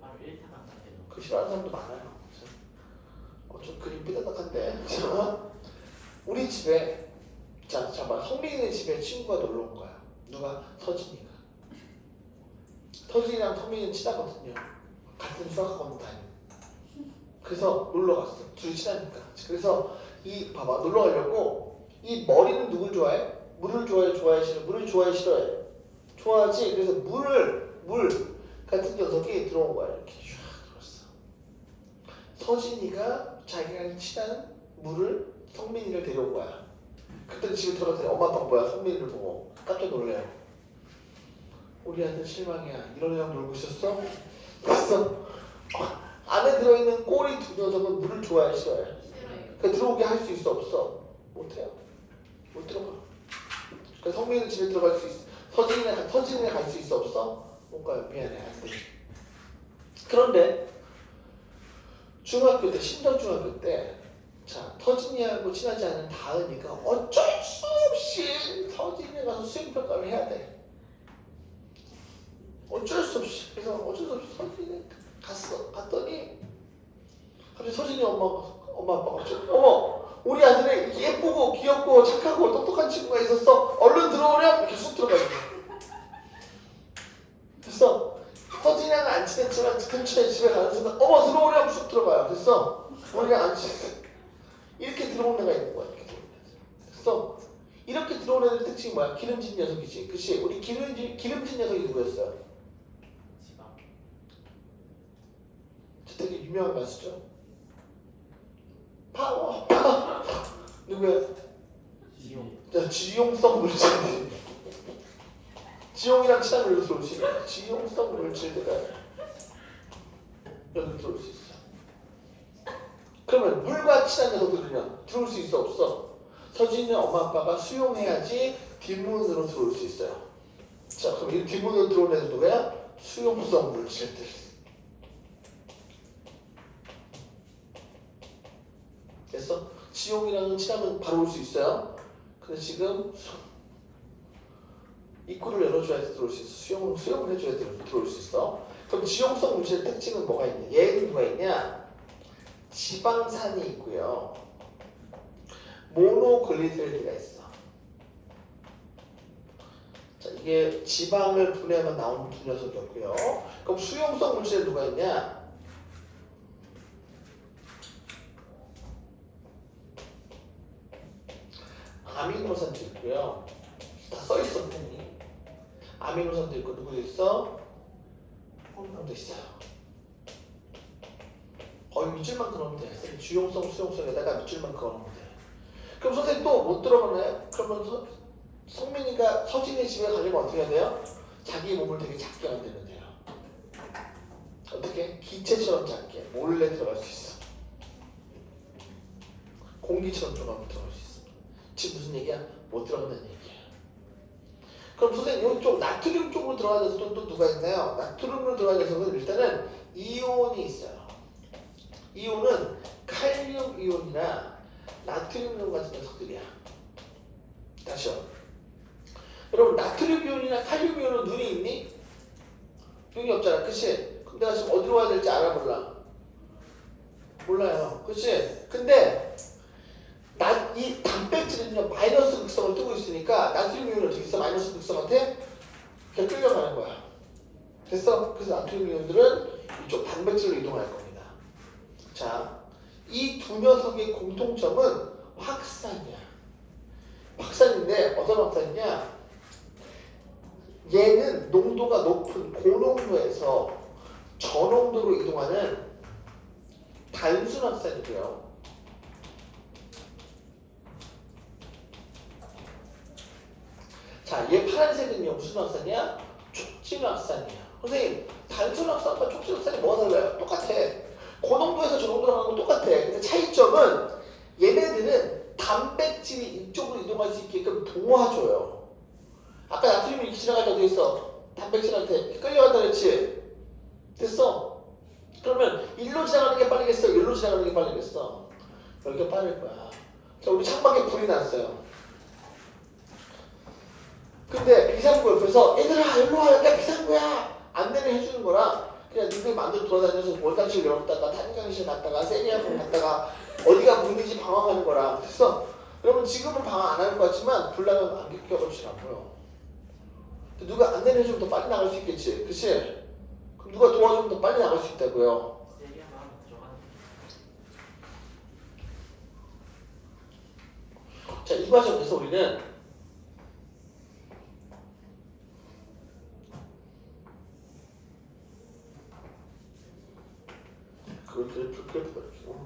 바로 1타 강사예요. 그 싫어하는 사람도 많아요. 좀 그림 삐딱딱한데. 자, 우리 집에 잠깐 성민이네 집에 친구가 놀러 온 거야. 누가? 서진이가. 서진이랑 성민이는 친하거든요. 같은 수학학원 다녀. 그래서 놀러 갔어. 둘이 친하니까. 그래서 봐봐 놀러 가려고 이 머리는 누굴 좋아해? 물을 좋아해? 좋아해? 싫어? 물을 좋아해? 싫어해? 좋아하지. 그래서 물 같은 녀석이 들어온 거야. 이렇게 쫙 들어왔어. 서진이가 자기랑 친한 물을 성민이를 데려온 거야. 그때 집에 들어갔더니 엄마 아빠가 뭐야? 성민이를 보고 깜짝 놀래요. 우리 아들 실망이야. 이런 애랑 놀고 있었어? 그래서 안에 들어있는 꼬리 두 녀석은 물을 좋아해? 싫어해? 싫어요. 그 들어오게 할 수 있어? 없어? 못해요. 못 들어가. 그래서 성민이는 집에 들어갈 수 있어. 서진이네 갈 수 있어? 없어? 못 가요. 미안해. 안 돼. 그런데 중학교 때 신정중학교 때 자, 서진이하고 친하지 않은 다은이가 어쩔 수 없이 서진이에 가서 수행평가를 해야 돼. 어쩔 수 없이. 그래서 어쩔 수 없이 서진이 갔더니 갑자기 서진이 엄마 아빠가 갑자기 어머 우리 아들에 예쁘고 귀엽고 착하고 똑똑한 친구가 있었어. 얼른 들어오렴. 이렇게 쑥 들어가요. 그래서 서진이랑 안 친했지만 근처에 집에 가는 순간 어머 들어오렴 쑥 들어가요. 그래서 우리가 안 친해. 이렇게 들어오는 애가 있는 거야. 이렇게 들어오는 애들. 그래서 이렇게 들어오는 애들 특징이 뭐야? 기름진 녀석이지. 그치? 우리 기름진 녀석이 누구였어요? 지방. 저 되게 유명한 가수죠? 파워 누구야? 지용. 자, 지용성 물질. 지용이랑 친한 물로 들어오시. 지용성 물질들은 여기 들어올 수 있어. 그러면 물과 친한 녀석들은요 들어올 수 있어 없어? 서진이는 엄마 아빠가 수용해야지 뒷문으로 들어올 수 있어요. 자 그럼 이 뒷문으로 들어오는 애들 누구야? 수용성 물질들. 됐어? 지용이랑은 친하면 바로 올 수 있어요. 근데 지금 입구를 열어줘야지 들어올 수 있어. 수용을 해줘야 들어올 수 있어. 그럼 지용성 물질의 특징은 뭐가 있냐? 얘는 누가 있냐? 지방산이 있고요. 모노글리세리드가 있어. 자, 이게 지방을 분해하면 나오는 두 녀석이었고요. 그럼 수용성 물질에 누가 있냐? 아미노산도 있고요. 다 써있어, 펜이. 아미노산도 있고 누구도 있어? 홈랑도 있어요. 거의 밑줄만 그어놓으면 돼. 주용성, 수용성에다가 밑줄만 그어놓으면 돼. 그럼 선생님 또 못 들어보나요? 그러면 성민이가 서진의 집에 가려면 어떻게 해야 돼요? 자기 몸을 되게 작게 만들면 돼요. 어떻게? 기체처럼 작게 몰래 들어갈 수 있어. 공기처럼 들어가면 들어갈 수 있어. 지금 무슨 얘기야? 못 들어간다는 얘기야. 그럼 선생님 이쪽 나트륨 쪽으로 들어가는 녀석은 또 누가 있나요? 나트륨으로 들어가는 녀석은 일단은 이온이 있어요. 이온은 칼륨 이온이나 나트륨 이온 같은 녀석들이야. 다시요. 여러분 나트륨 이온이나 칼륨 이온은 눈이 있니? 눈이 없잖아. 그치? 그럼 내가 지금 어디로 가야 될지 알아 몰라? 몰라요. 그치? 근데 이 단백질은요 마이너스 극성을 뜨고 있으니까 나트륨 이온은 어떻게 있어? 마이너스 극성한테 그냥 끌려가는 거야. 됐어? 그래서 나트륨 이온들은 이쪽 단백질로 이동할 겁니다. 자, 이 두 녀석의 공통점은 확산이야. 확산인데 어떤 확산이냐? 얘는 농도가 높은 고농도에서 저농도로 이동하는 단순 확산이고요. 자, 얘 파란색은요 무슨 확산이야? 촉진 확산이야. 선생님, 단순 확산과 촉진 확산이 뭐가 달라요? 똑같아. 고농도에서 저농도로 가는 건 똑같아. 근데 차이점은 얘네들은 단백질이 이쪽으로 이동할 수 있게끔 도와줘요. 아까 나트륨이 이렇게 지나갈 때 어디 있어? 단백질한테 끌려간다 그랬지? 됐어? 그러면 일로 지나가는 게 빠르겠어? 일로 지나가는 게 빠르겠어? 여기가 빠를 거야. 자, 우리 창밖에 불이 났어요. 근데 비상구 옆에서 얘들아 일로 와 여기가 비상구야 안내를 해주는 거라 그냥 니들 마음대로 돌아다녀서 월단실 열었다가 탄광실 갔다가 세니아콘 갔다가 어디가 문인지 방황하는 거라. 그래서 여러분 지금은 방황 안 할 것 같지만 불나면 안개 껴가지고 안 보여. 누가 안내를 해주면 더 빨리 나갈 수 있겠지. 그치? 그럼 누가 도와주면 더 빨리 나갈 수 있다고요. 세리아만 가져가는 자, 이 과정에서 우리는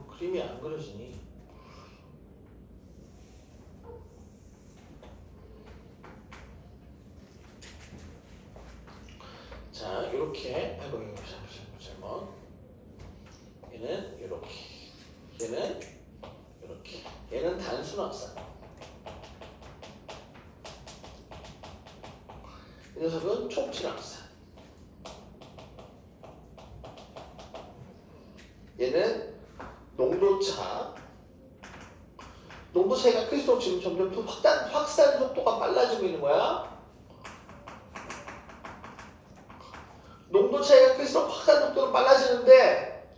그림이 안 그려지니. 자, 이렇게 아이고 이거 잘못. 얘는 이렇게. 얘는 이렇게. 얘는 단순 확산. 이 녀석은 촉진 확산. 얘는 농도차. 농도 차이가 클수록 지금 점점 확산 속도가 빨라지고 있는 거야. 농도 차이가 클수록 확산 속도는 빨라지는데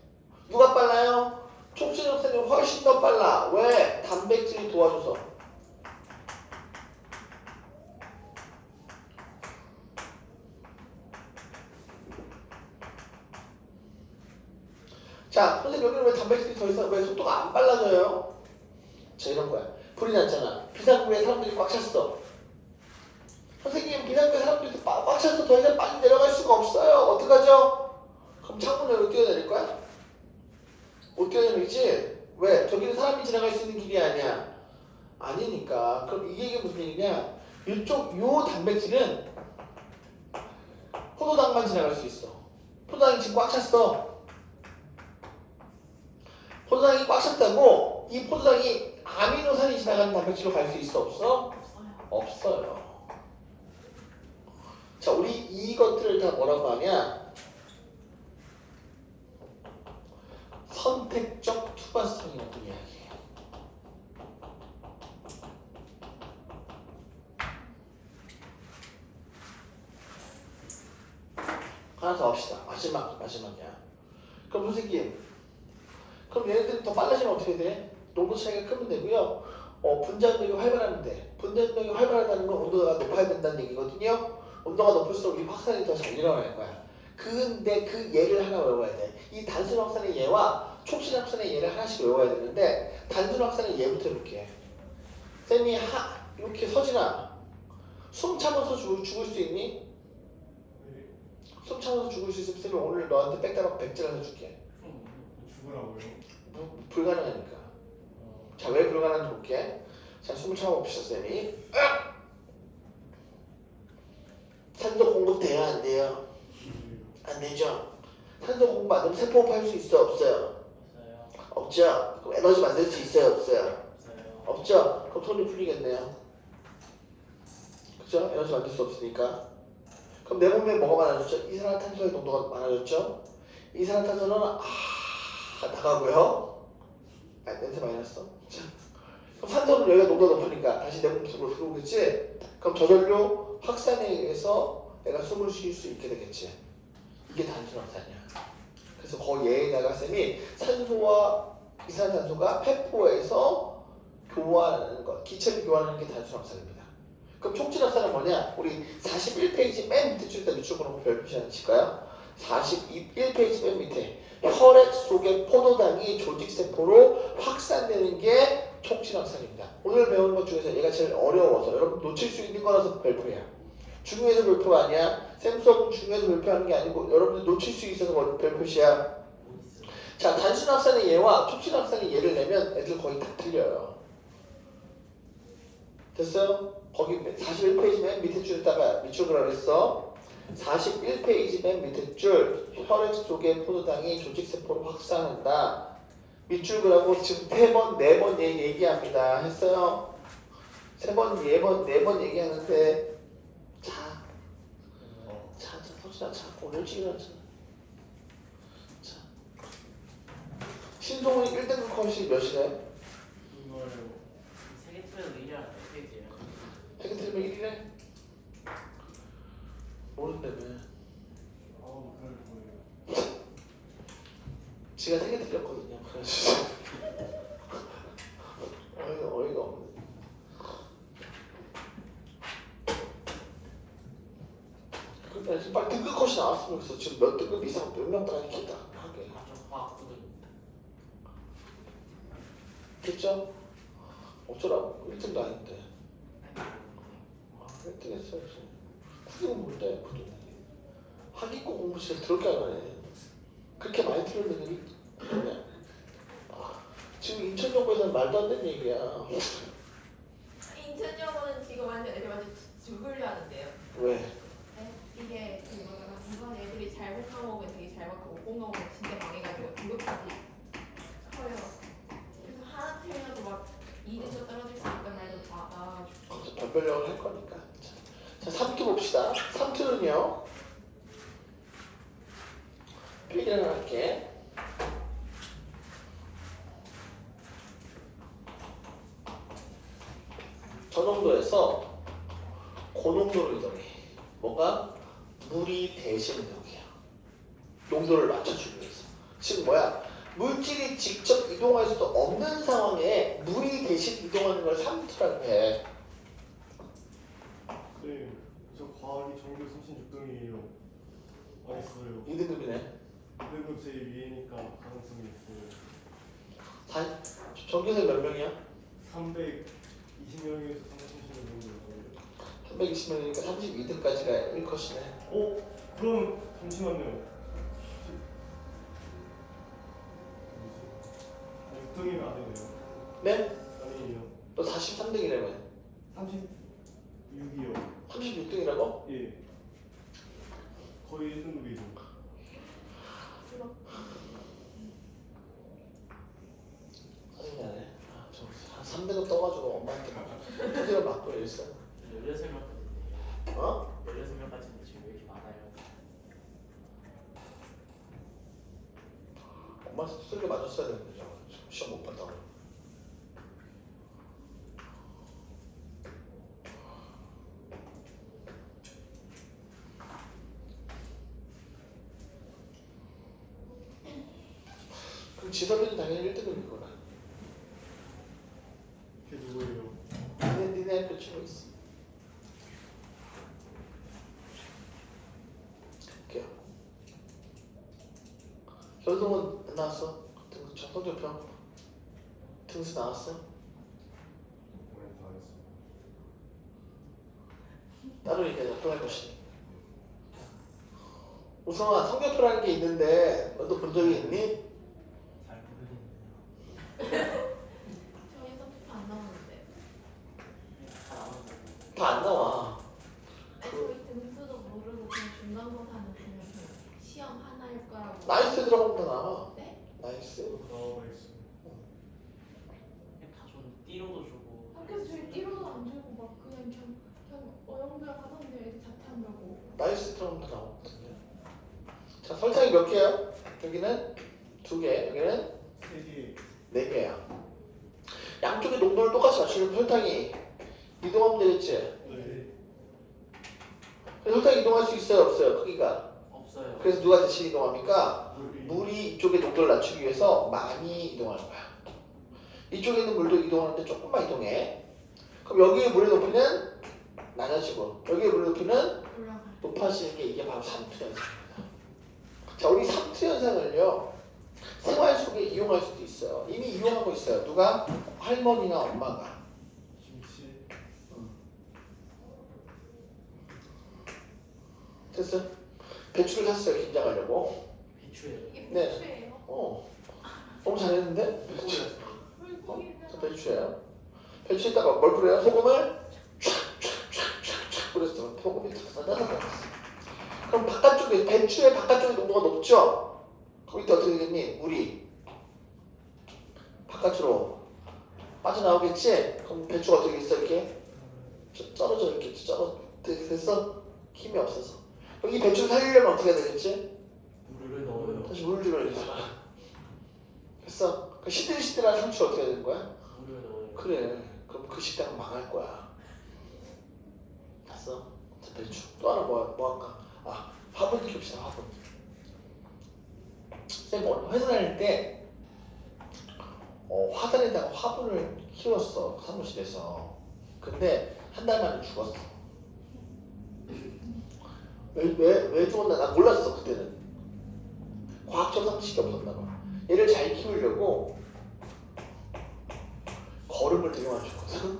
누가 빨라요? 촉진 확산이 훨씬 더 빨라. 왜? 단백질이 도와줘서. 자, 선생님 여기는 왜 단백질이 더 있어? 왜 속도가 안 빨라져요? 자, 이런 거야. 불이 났잖아. 비상구에 사람들이 꽉 찼어. 선생님, 비상구에 사람들이 꽉 찼어. 더 이상 빨리 내려갈 수가 없어요. 어떡하죠? 그럼 창문 열고 뛰어내릴 거야? 못 뛰어내리지? 왜? 저기는 사람이 지나갈 수 있는 길이 아니야. 아니니까. 그럼 이게 무슨 얘기냐? 요 단백질은 포도당만 지나갈 수 있어. 포도당이 지금 꽉 찼어. 포도당이 꽉 찼다고 이 포도당이 아미노산이 지나가는 단백질로 갈 수 있어 없어? 없어요. 자, 우리 이것들을 다 뭐라고 하냐? 선택적 투과성이라는 이야기예요. 하나 더 합시다. 마지막이야. 그럼 선생님, 그럼 얘네들이 더 빨라지면 어떻게 돼? 농도 차이가 크면 되고요. 분자 운동이 활발하면 돼. 분자 운동이 활발하다는 건 온도가 높아야 된다는 얘기거든요. 온도가 높을수록 이 확산이 더 잘 일어날 거야. 근데 그 얘를 하나 외워야 돼. 이 단순 확산의 얘와 촉진 확산의 얘를 하나씩 외워야 되는데 단순 확산의 얘부터 해볼게. 쌤이 이렇게 서진아, 숨 참아서 죽을 수 있니? 네. 숨 참아서 죽을 수 있으면 쌤이 오늘 너한테 백다방 백지를 해줄게. 죽으라고요? 불가능하니까. 자, 왜 불가능한지 볼게. 자, 숨을 참아봅시다, 쌤이. 산소 공급돼요, 안 돼요? 안 되죠? 산소 공급 안 되면 세포 할 수 있어, 없어요? 없어요. 없죠? 그럼 에너지 만들 수 있어요, 없어요? 없어요. 없죠? 그럼 손이 풀리겠네요. 그죠? 에너지 만들 수 없으니까. 그럼 내 몸에 뭐가 많아졌죠? 이산화탄소의 농도가 많아졌죠? 이산화탄소는 나가고요. 냄새 많이 났어. 자, 그럼 산소는 여기가 농도가 높으니까 다시 내 몸속으로 들어오겠지? 그럼 저절로 확산에 의해서 내가 숨을 쉴 수 있게 되겠지. 이게 단순 확산이야. 그래서 얘에다가 쌤이 산소와 이산화탄소가 폐포에서 교환하는 것, 기체를 교환하는 게 단순 확산입니다. 그럼 촉진 확산은 뭐냐? 우리 41페이지 맨 밑에 줄때 밑줄으로 별표시 하나 칠까요? 41페이지 맨 밑에 혈액 속의 포도당이 조직세포로 확산되는 게 촉진 확산입니다. 오늘 배우는 것 중에서 얘가 제일 어려워서 여러분 놓칠 수 있는 거라서 별표야. 중요해서 별표가 아니야. 쌤 수업은 중요해서 별표하는 게 아니고 여러분들 놓칠 수 있어서 별표시야. 자, 단순 확산의 얘와 촉진 확산의 얘를 내면 애들 거의 다 틀려요. 됐어요? 거기 41페이지 맨 밑에 줄에다가 밑줄을 그랬어. 41페이지 맨 밑에 줄 혈액 속의 포도당이 조직세포로 확산한다. 밑줄 그라고 지금 3번, 4번 얘기합니다. 했어요? 3번, 4번 얘기하는데 자, 서진아, 오늘 일찍 일어나잖아. 자, 신동훈이 1등급 컷이 몇이래? 이거요. 세계 틀에서 1위랑 몇 페이지예요? 세계 틀면 1위래? 모른다며. 그럴 거예요. 지가 세개 틀렸거든요. 그래서 어이가 없네. 근데 지금 빨리 등급 컷이 나왔으면 좋겠어. 지금 몇 등급 이상 몇 명 따라 이렇게 하게. 화학부도 됐죠? 어쩌라고 1등도 아닌데. 1등 했어야지. 9등은 뭔데? 9등. 학위고 공부 진짜 더럽게 안 하네. 그렇게 많이 틀리는 일이 그냥. 지금 인천정부에서는 말도 안 되는 얘기야. 인천여고는 지금 완전 애들 완전 죽으려 하는데요. 왜? 네? 이게 이번 애들이 잘못 까먹으면 되게 잘 맞고 못 까먹으면 진짜 망해가지고 등급까지 커요. 그래서 하나 틀려도 막 2등급 떨어질 수 있단 말도 다 나와가지고. 거기서 변별력을 할 거니까. 자, 3트 봅시다. 3트는요. 필기를 하나 할게. 저 정도에서 고농도로 이동해. 뭐가? 물이 대신 이동이야. 농도를 맞춰주기 위해서. 지금 뭐야? 물질이 직접 이동할 수도 없는 상황에 물이 대신 이동하는 걸 3트라고 해. 네, 저 과학이 전교 36등이에요. 맛있어요. 2등급이네. 2등급 제 위에니까 가능성이 있어요. 전교생 몇 명이야? 320명에서 330명 정도 있어요. 320명이니까 32등까지가 1컷이네. 그럼 잠시만요. 6등이면 안 되네요. 네? 아니에요. 너 43등이라며. 36이요. 36등이라고? 예. 거의 1등급이죠. 3등급 떠가지고 엄마한테 토지를 맞고 이랬어. 16명까지. 어? 16명까지인데 지금 왜 이렇게 많아요? 엄마한테 토지를 맞았어야 되는데 저 시험 못 봤다고. 그럼 지섭이는 당연히 1등급이구나. 그게 누구예요? 니네 학교 친구 있어. 할게요. 결동은 안 나왔어? 성적표 등수 나왔어? 오늘 다 했어. 따로 얘기하자. 또 할 것이. 우성아, 성적표라는 게 있는데 너도 본 적이 있니? 잘 모르겠네요. 저희 성적표 안 나오는데. 다 나오는데. 다 안 나와. 아니 저희 등수도 모르고 그냥 중간고사는 그냥 그 시험 하나일 거라고. 나이스 들어가면 다 나와. 네? 나이스. 나와 있어. 그냥 다 좀 띠로도 주고. 학교에서 저희 띠로도 안 주고 막 그냥 어영부영 하던데 애들 자퇴한다고. 나이스 들어가면 다 나오거든요. 자, 설탕이 몇 개야? 여기는 2개, 여기는 세개 4개야. 양쪽의 농도를 똑같이 맞추려면 설탕이 이동하면 되겠지? 네. 그래서 설탕이 이동할 수 있어요? 없어요? 크기가? 없어요. 그래서 누가 대신 이동합니까? 물이 물이 이쪽의 농도를 낮추기 위해서 많이 이동하는 거야. 이쪽에 있는 물도 이동하는데 조금만 이동해. 그럼 여기의 물의 높이는 낮아지고 여기의 물의 높이는 올라가요. 높아지는 게 이게 바로 삼투 현상입니다. 자, 우리 삼투 현상을요 생활 속에 이용할 수도 있어요. 이미 이용하고 있어요. 누가? 할머니나 엄마가. 김치 됐어? 배추를 샀어요. 김장하려고. 배추예요. 이게 네. 배추예요. 너무 잘했는데? 소금이었어요. 저 배추예요. 배추에다가 뭘 뿌려요? 소금을 촥촥촥촥촥 뿌렸어. 소금이 탁 그럼 바깥쪽에 배추의 바깥쪽의 농도가 높죠? 그럼 이때 어떻게 되겠니? 물이 바깥으로 빠져나오겠지? 그럼 배추가 어떻게 있어? 이렇게 쩔어져 있겠지? 됐어? 힘이 없어서. 그럼 이 배추를 살리려면 어떻게 해야 되겠지? 물을 넣어요. 다시 물을 집어야겠지. 됐어? 그 시들시들한 상추 어떻게 해야 되는 거야? 물을 넣어요. 그래. 그럼 그 식당은 망할 거야. 됐어? 자, 배추. 또 하나 뭐 할까? 아, 화분 키웁시다, 화분. 쌤, 회사 다닐 때, 화단에다가 화분을 키웠어, 사무실에서. 근데 한 달 만에 죽었어. 왜 죽었나? 난 몰랐어, 그때는. 과학적 상식이 없었나 봐. 얘를 잘 키우려고 거름을 되게 많이 줬거든.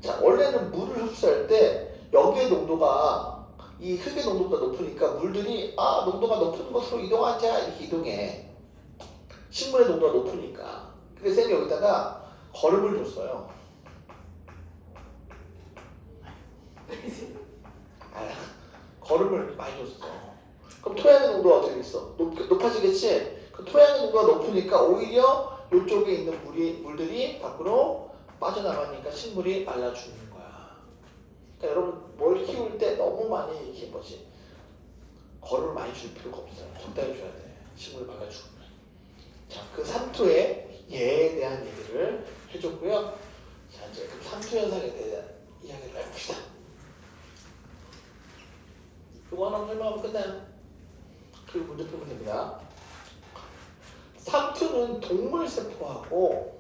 자, 원래는 물을 흡수할 때 여기의 농도가 이 흙의 농도가 높으니까 물들이 농도가 높은 곳으로 이동하자 이렇게 이동해. 식물의 농도가 높으니까. 그래서 쌤이 여기다가 거름을 줬어요. 거름을 많이 줬어. 그럼 토양의 농도가 어떻게 됐어? 높아지겠지? 그 토양의 농도가 높으니까 오히려 이쪽에 있는 물들이 밖으로 빠져나가니까 식물이 말라 죽는 거야. 그러니까 여러분 뭘 키울 때 너무 많이 이렇게 거름을 많이 줄 필요가 없어요. 적당히 줘야 돼. 식물이 말라 죽으면. 자, 그 삼투의 예에 대한 얘기를 해줬고요. 자, 이제 그 삼투 현상에 대한 이야기를 해봅시다. 이거 하나 설명하면 끝나요. 그리고 문제 풀면 됩니다. 삼투는 동물 세포하고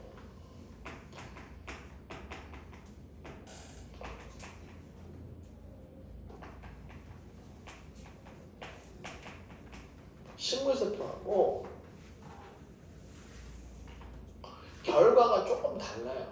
식물 세포하고 결과가 조금 달라요.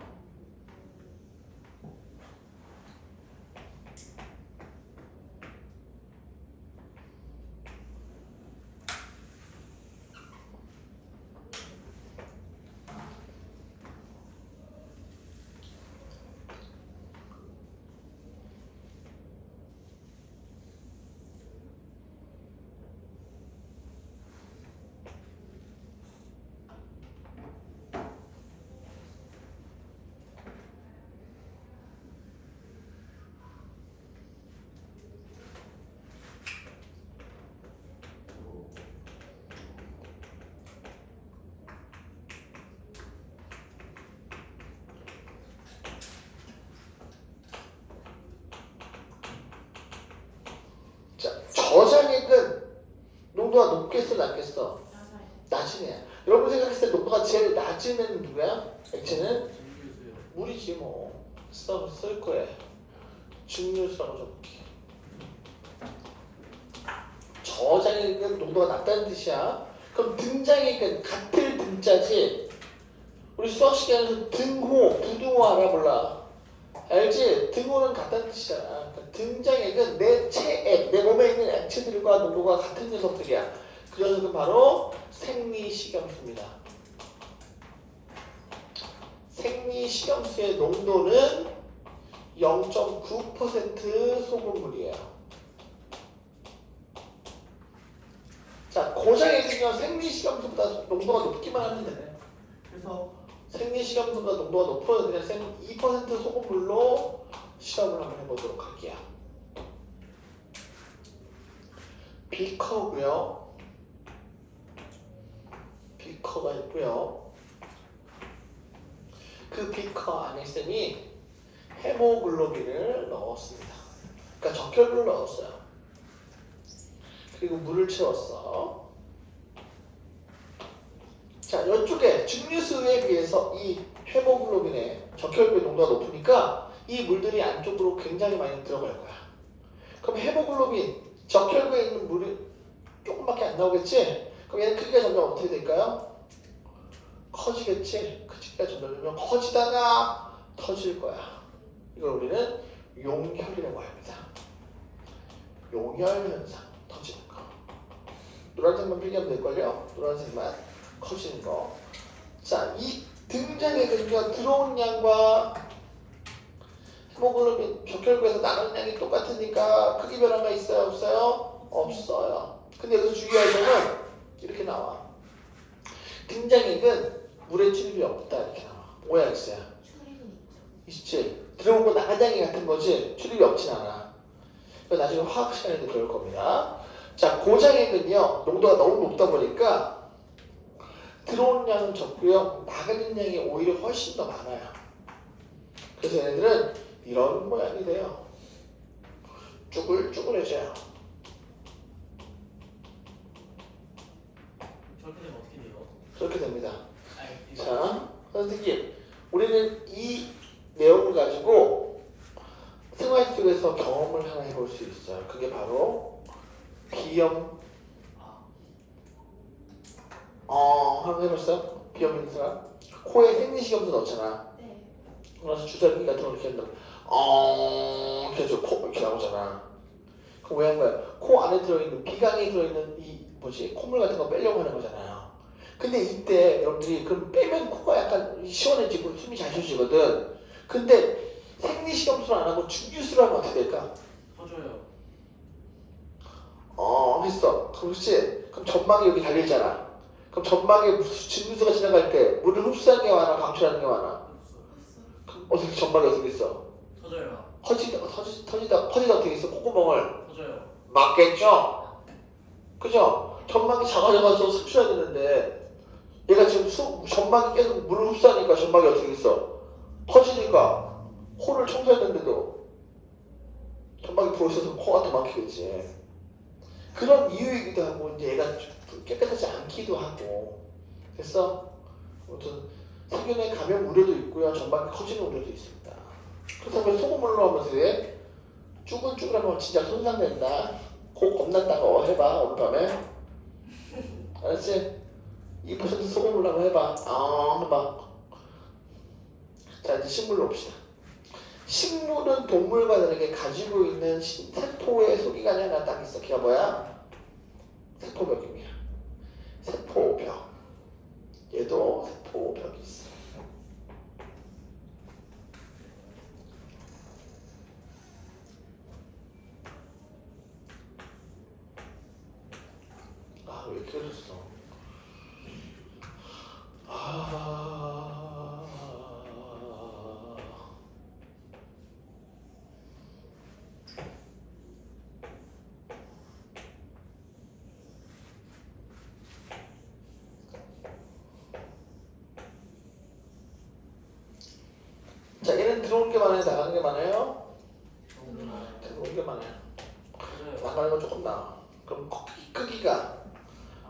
자, 저장액은 농도가 높겠어, 낮겠어? 맞아요. 낮은 애야. 여러분 생각했을 때 농도가 제일 낮은 애는 누구야? 액체는 중류수요. 물이지 뭐. 쓸 거야. 중류수라고 적을게. 저장액은 농도가 낮다는 뜻이야. 그럼 등장액은 같을 등자지. 우리 수학 시간에서 등호, 부등호 알아볼라. 알지? 등호는 같다는 뜻이잖아. 그러니까 등장액은 내 체액, 내 몸에 있는 액체들과 농도가 같은 녀석들이야. 그 녀석은 바로 생리식염수입니다. 생리식염수의 농도는 0.9% 소금물이에요. 자, 고장액은요 생리식염수보다 농도가 높기만 하면 돼. 그래서 생리식염수가 농도가 높으면 그냥 2% 소금물로 실험을 한번 해보도록 할게요. 비커고요. 비커가 있고요. 그 비커 안에 쌤이 헤모글로빈을 넣었습니다. 그러니까 적혈물을 넣었어요. 그리고 물을 채웠어. 자, 이쪽에 증류수에 비해서 이 헤모글로빈의 적혈물의 농도가 높으니까 이 물들이 안쪽으로 굉장히 많이 들어갈 거야. 그럼 헤모글로빈, 적혈구에 있는 물이 조금밖에 안 나오겠지? 그럼 얘는 크기가 점점 어떻게 될까요? 커지겠지? 크기가 점점 커지다가 터질 거야. 이걸 우리는 용혈이라고 합니다. 용혈 현상, 터지는 거. 노란색만 필기하면 될걸요? 노란색만 커지는 거. 자, 이 등장액은요, 들어온 양과 헤모글로빈 적혈구에서 나가는 양이 똑같으니까 크기 변화가 있어요? 없어요? 없어요. 근데 여기서 주의할 점은 이렇게 나와. 등장액은 물에 출입이 없다 이렇게 나와. 오야 X야? 출입은 있죠. 있지. 들어온 건 나간 양이 같은 거지 출입이 없진 않아. 나중에 화학 시간에도 배울 겁니다. 자, 고장액은요 농도가 너무 높다 보니까 들어오는 양은 적고요 나가는 양이 오히려 훨씬 더 많아요. 그래서 얘네들은 이런 모양이 돼요. 쭈글쭈글해져요. 저렇게 되면 어떻게 돼요? 그렇게 됩니다. 아니, 이거 자, 선생님, 우리는 이 내용을 가지고 생활 속에서 경험을 하나 해볼 수 있어요. 그게 바로 비염. 한번 해봤어요? 비염 있는 사람? 코에 생리식염수 넣잖아. 네. 그래서 주사기 같은 거 이렇게 한다. 이렇게 해서 코 이렇게 나오잖아. 그럼 왜 한 거야? 코 안에 들어있는 비강에 들어있는 이 뭐지 콧물 같은 거 빼려고 하는 거잖아요. 근데 이때 여러분들이 그럼 빼면 코가 약간 시원해지고 숨이 잘 쉬어지거든. 근데 생리식염수를 안 하고 중류수를 하면 어떻게 될까? 터져요. 했어. 그렇지. 그럼 점막이 여기 달려있잖아. 그럼 점막에 중류수가 지나갈 때 물을 흡수하는 게 많아, 방출하는 게 많아? 그럼 어떻게 점막이 어떻게 있어? 터져요. 터지다 어떻게 있어? 콧구멍을 터져요. 막겠죠? 그죠? 점막이 작아져가지고 흡수해야 되는데 얘가 지금 점막이 계속 물을 흡수하니까 점막이 어떻게 있어? 터지니까 코를 청소했는데도 점막이 부어있어서 코가 더 막히겠지. 그런 이유이기도 하고 이제 얘가 깨끗하지 않기도 하고 됐어? 아무튼 세균의 감염 우려도 있고요. 점막이 커지는 우려도 있습니다. 그렇다면 소금물로 하면서 왜 쭈글쭈글하면 진짜 손상된다. 코 겁나 따가워. 해봐 오늘 밤에. 알았지? 2% 소금물로 한번 해봐. 해봐. 자 이제 식물로 봅시다. 식물은 동물과 다르게 가지고 있는 세포의 소기관이 하나 딱 있어. 걔가 뭐야? 세포벽입니다. 세포벽. 얘도 세포벽이 있어. 왜 이렇게 해줬어? 들어오는 게 많아요? 나가는 게 많아요? 너무나 들어오는 게 많아요. 커져요. 나가는 건 조금 나아. 그럼 크기가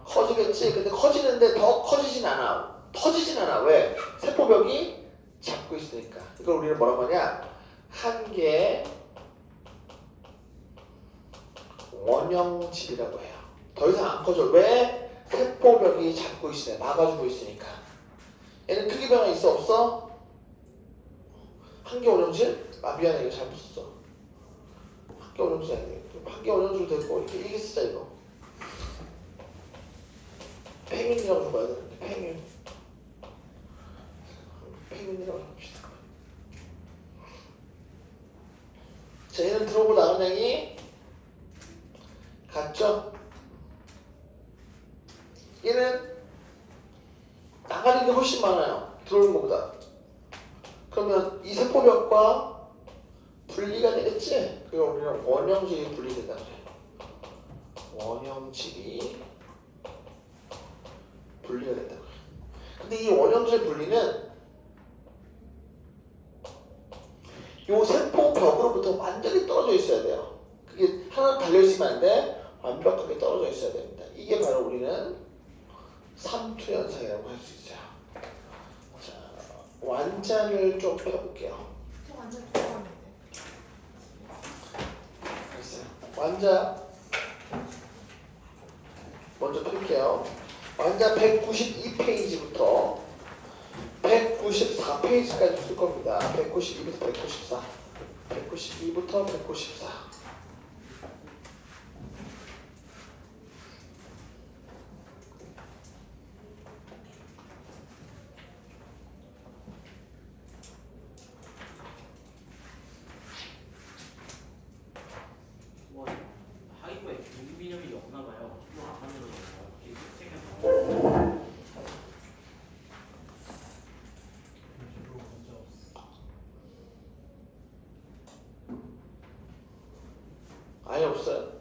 커지겠지? 근데 커지는데 더 커지진 않아. 터지진 않아. 왜? 세포벽이 잡고 있으니까. 이걸 우리는 뭐라고 하냐? 한 개의 원형질이라고 해요. 더 이상 안 커져. 왜? 세포벽이 잡고 있으네. 막아주고 있으니까. 얘는 크기 변화 있어? 없어? 한 개 원형질? 아 미안해. 이거 잘못 썼어. 한 개 원형질 아니에요. 한 개 원형질 되고 이게 쓰자 이거. 팽윤이라고 봐야 되는데 팽윤이라고 합시다. 자 얘는 들어오고 나오는 양이 같죠? 얘는 나가는 게 훨씬 많아요. 들어오는 것보다. 그러면 이 세포벽과 분리가 되겠지? 그리고 우리는 원형질이 분리된다 그래. 원형질이 분리가 된다 그래. 근데 이 원형질 분리는 요 세포벽으로부터 완전히 떨어져 있어야 돼요. 그게 하나 달려있으면 안 돼. 완벽하게 떨어져 있어야 됩니다. 이게 바로 우리는 삼투현상이라고 할 수 있어요. 자, 완자를 좀 펴볼게요. 저 완전 좋아하는데. 알겠어요. 완자 먼저 펼게요. 완자 192페이지부터 194페이지까지 쓸 겁니다. 192부터 194. 192부터 194. 뭐 하이브에 공기비념이 없나 봐요. 이거 안 만들어져요. 이게 생겨서. 주로 문제 없어. 아예 없어요.